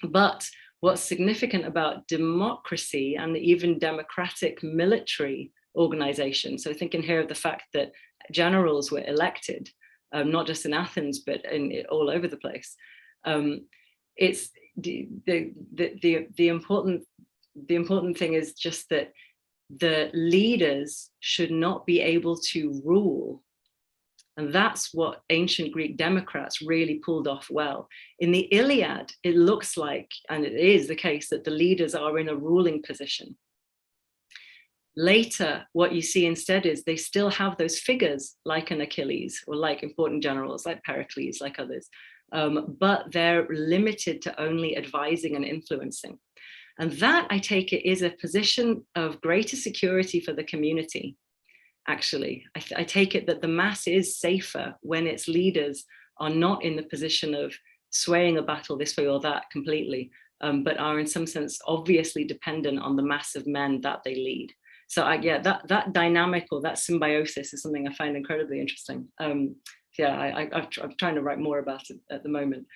But what's significant about democracy and even democratic military organization, so thinking here of the fact that generals were elected, not just in Athens, but all over the place. It's the important thing is just that the leaders should not be able to rule. And that's what ancient Greek democrats really pulled off well. In the Iliad, it looks like, and it is the case, that the leaders are in a ruling position. Later, what you see instead is they still have those figures like an Achilles or like important generals, like Pericles, like others, but they're limited to only advising and influencing. And that, I take it, is a position of greater security for the community, actually. I take it that the mass is safer when its leaders are not in the position of swaying a battle this way or that completely, but are in some sense obviously dependent on the mass of men that they lead. So yeah, that dynamic or that symbiosis is something I find incredibly interesting. Yeah, I'm trying to write more about it at the moment.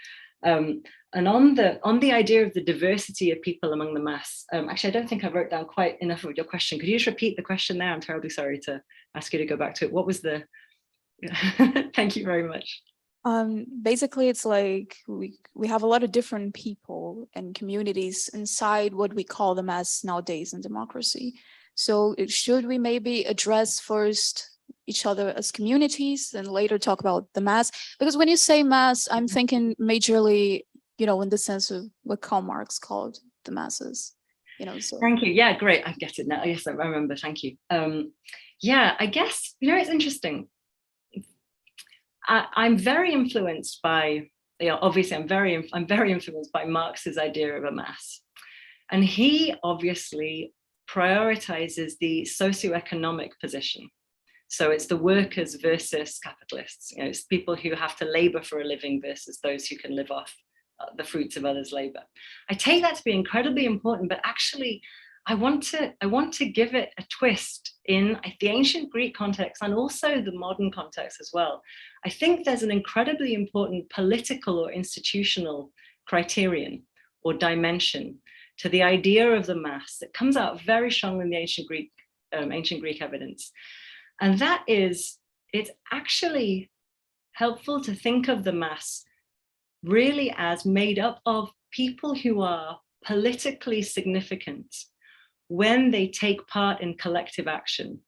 And on the idea of the diversity of people among the mass, actually, I don't think I wrote down quite enough of your question. Could you just repeat the question there? I'm terribly sorry to ask you to go back to it. What was the, thank you very much. Basically, it's like we have a lot of different people and communities inside what we call the mass nowadays in democracy. So should we maybe address first each other as communities and later talk about the mass? Because when you say mass, I'm thinking majorly, you know, in the sense of what Karl Marx called the masses, you know. So. Thank you. Yeah, great. I get it now. Yes, I remember. Thank you. Yeah, I guess, you know, it's interesting. I'm very influenced by, you know, obviously I'm very influenced by Marx's idea of a mass. And he obviously prioritizes the socioeconomic position. So it's the workers versus capitalists. You know, it's people who have to labor for a living versus those who can live off the fruits of others' labor. I take that to be incredibly important, but actually I want to give it a twist in the ancient Greek context and also the modern context as well. I think there's an incredibly important political or institutional criterion or dimension to the idea of the mass that comes out very strongly in the ancient Greek evidence. And that is, it's actually helpful to think of the mass really as made up of people who are politically significant when they take part in collective action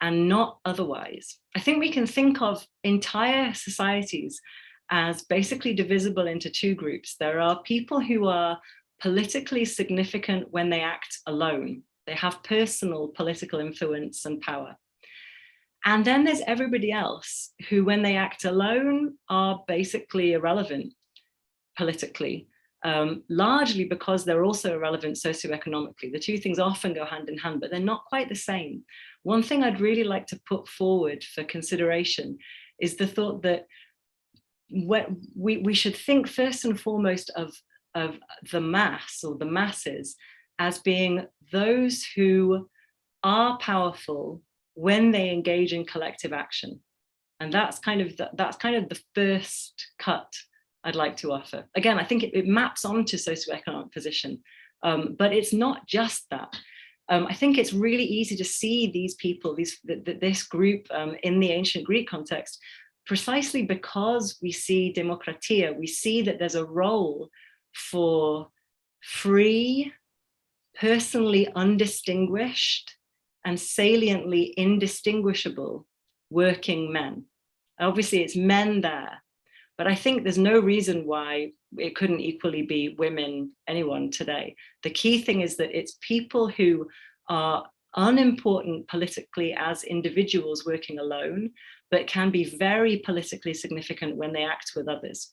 and not otherwise. I think we can think of entire societies as basically divisible into two groups. There are people who are politically significant when they act alone. They have personal political influence and power. And then there's everybody else who, when they act alone, are basically irrelevant politically, largely because they're also irrelevant socioeconomically. The two things often go hand in hand, but they're not quite the same. One thing I'd really like to put forward for consideration is the thought that we should think first and foremost of the mass or the masses as being those who are powerful when they engage in collective action. And that's kind of the first cut I'd like to offer. Again, I think it maps onto socioeconomic position, but it's not just that. I think it's really easy to see these people, this group in the ancient Greek context, precisely because we see Democracia, we see that there's a role for free, personally undistinguished, and saliently indistinguishable working men. Obviously, it's men there, but I think there's no reason why it couldn't equally be women, anyone today. The key thing is that it's people who are unimportant politically as individuals working alone, but can be very politically significant when they act with others.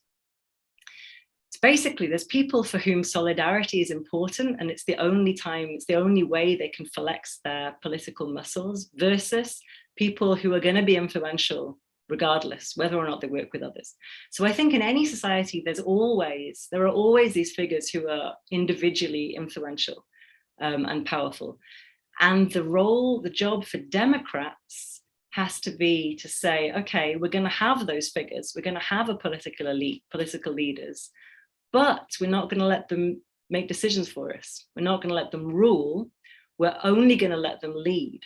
It's basically, there's people for whom solidarity is important, and it's the only way they can flex their political muscles, versus people who are going to be influential regardless, whether or not they work with others. So I think in any society, there are always these figures who are individually influential and powerful. And the job for Democrats has to be to say, okay, we're going to have those figures, we're going to have a political leaders, but we're not going to let them make decisions for us. We're not going to let them rule. We're only going to let them lead.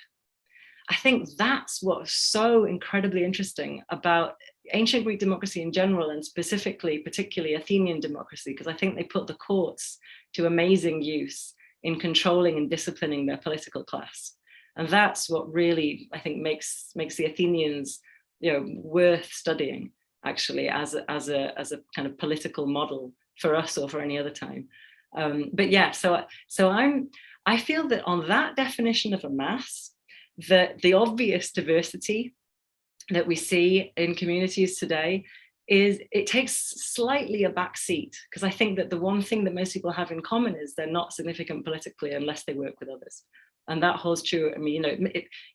I think that's what's so incredibly interesting about ancient Greek democracy in general, and particularly Athenian democracy, because I think they put the courts to amazing use in controlling and disciplining their political class. And that's what really, I think, makes the Athenians, you know, worth studying, actually, as a kind of political model for us or for any other time. But yeah, so I feel that on that definition of a mass, that the obvious diversity that we see in communities today it takes slightly a back seat, because I think that the one thing that most people have in common is they're not significant politically unless they work with others. And that holds true. I mean,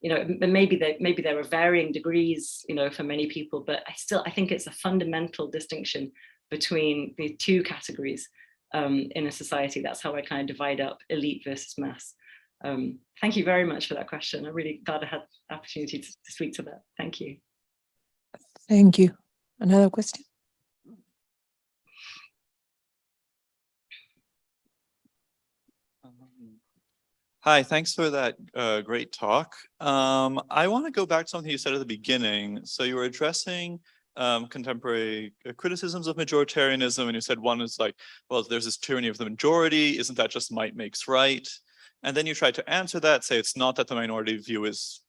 maybe there are varying degrees, for many people, but I think it's a fundamental distinction between the two categories in a society. That's how I kind of divide up elite versus mass. Thank you very much for that question. I'm really glad I had the opportunity to speak to that. Thank you. Thank you. Another question? Hi, thanks for that great talk. I want to go back to something you said at the beginning. So you were addressing contemporary criticisms of majoritarianism, and you said one is like, well, there's this tyranny of the majority. Isn't that just might makes right? And then you tried to answer that, say it's not that the minority view is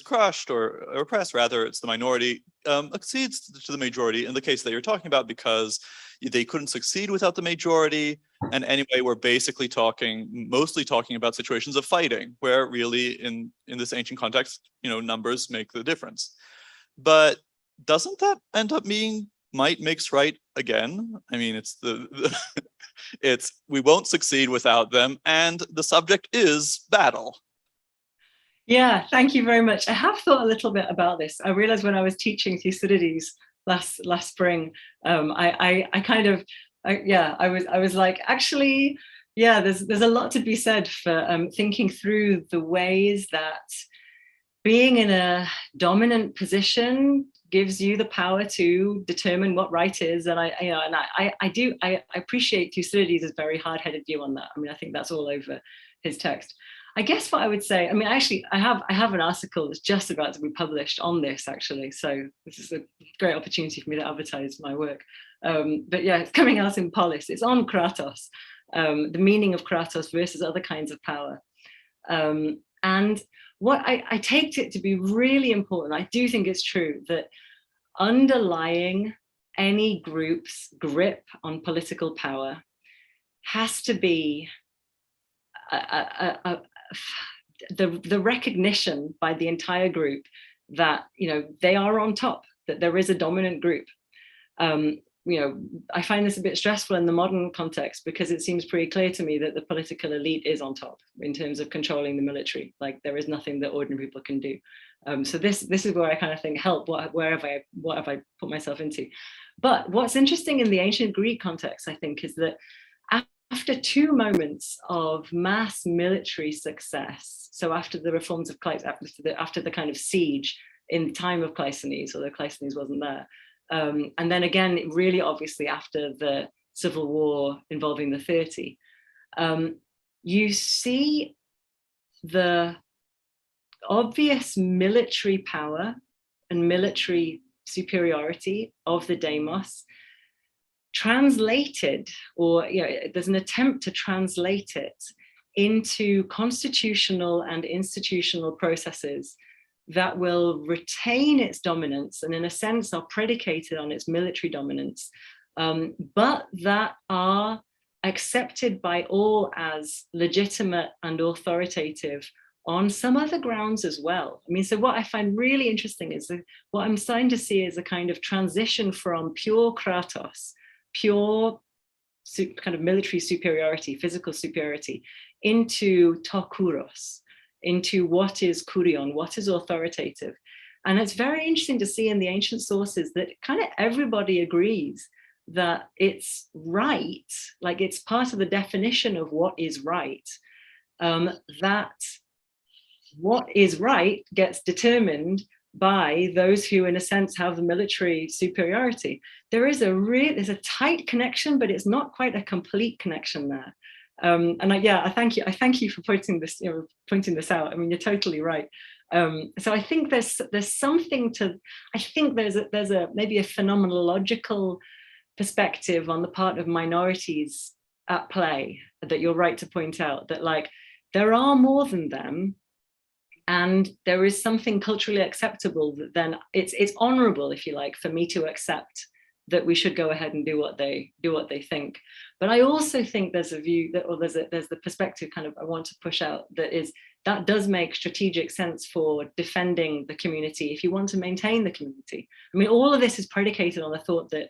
crushed or oppressed, rather it's the minority accedes to the majority in the case that you're talking about because they couldn't succeed without the majority. And anyway, we're basically mostly talking about situations of fighting, where really in this ancient context, numbers make the difference. But doesn't that end up being might makes right again? I mean, it's it's we won't succeed without them, and the subject is battle. Yeah, thank you very much. I have thought a little bit about this. I realized when I was teaching Thucydides last spring, I was like, actually, yeah, there's a lot to be said for thinking through the ways that being in a dominant position gives you the power to determine what right is. And I appreciate Thucydides' very hard-headed view on that. I mean, I think that's all over his text. I guess what I would say, I mean, actually, I have an article that's just about to be published on this, actually. So this is a great opportunity for me to advertise my work. But yeah, it's coming out in Polis. It's on Kratos, the meaning of Kratos versus other kinds of power. And what I take it to be really important, I do think it's true, that underlying any group's grip on political power has to be the recognition by the entire group that they are on top, that there is a dominant group. I find this a bit stressful in the modern context because it seems pretty clear to me that the political elite is on top in terms of controlling the military. Like there is nothing that ordinary people can do. So this is where I kind of think, help, what have I put myself into? But what's interesting in the ancient Greek context, I think, is that after two moments of mass military success, so after the reforms of after the kind of siege in the time of Cleisthenes, although Cleisthenes wasn't there, and then again, really obviously after the civil war involving the 30, you see the obvious military power and military superiority of the demos translated, or there's an attempt to translate it into constitutional and institutional processes that will retain its dominance and in a sense are predicated on its military dominance, but that are accepted by all as legitimate and authoritative on some other grounds as well. I mean, so what I find really interesting is that what I'm starting to see is a kind of transition from pure kratos, pure kind of military superiority, physical superiority, into to kouros, into what is kurion, what is authoritative. And it's very interesting to see in the ancient sources that kind of everybody agrees that it's right, like it's part of the definition of what is right, that what is right gets determined by those who in a sense have the military superiority. There's a tight connection, but it's not quite a complete connection there. I thank you for pointing this out. I mean, you're totally right. So I think there's something to, I think there's maybe a phenomenological perspective on the part of minorities at play that you're right to point out, that like there are more than them, and there is something culturally acceptable that then it's honorable, if you like, for me to accept that we should go ahead and do what they think. But I also think there's a view that, or there's the perspective kind of I want to push out that does make strategic sense for defending the community if you want to maintain the community. I mean, all of this is predicated on the thought that,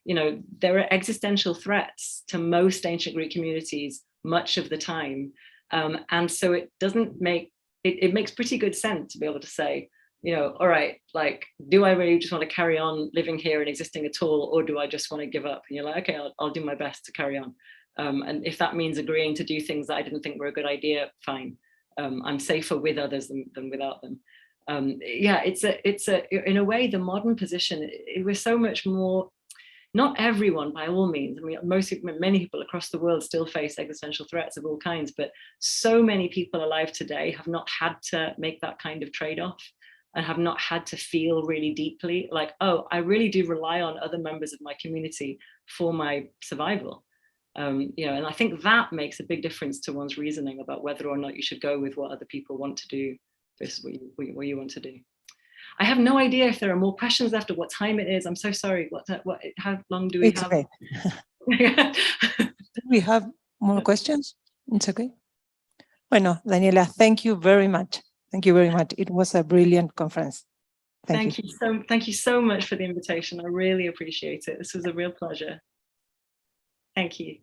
there are existential threats to most ancient Greek communities much of the time. And so it doesn't make, it makes pretty good sense to be able to say you know, all right, like, do I really just want to carry on living here and existing at all, or do I just want to give up? And you're like, okay, I'll do my best to carry on. And if that means agreeing to do things that I didn't think were a good idea, fine. I'm safer with others than without them. Yeah, it's in a way, the modern position, we're so much more, not everyone by all means. I mean, many people across the world still face existential threats of all kinds, but so many people alive today have not had to make that kind of trade-off and have not had to feel really deeply like, oh, I really do rely on other members of my community for my survival. You know, and I think that makes a big difference to one's reasoning about whether or not you should go with what other people want to do versus what you want to do. I have no idea if there are more questions after what time it is. I'm so sorry. How long do we have? Okay. Do we have more questions? It's okay. Bueno, Daniela, thank you very much. Thank you very much. It was a brilliant conference. Thank you. Thank you so much for the invitation. I really appreciate it. This was a real pleasure. Thank you.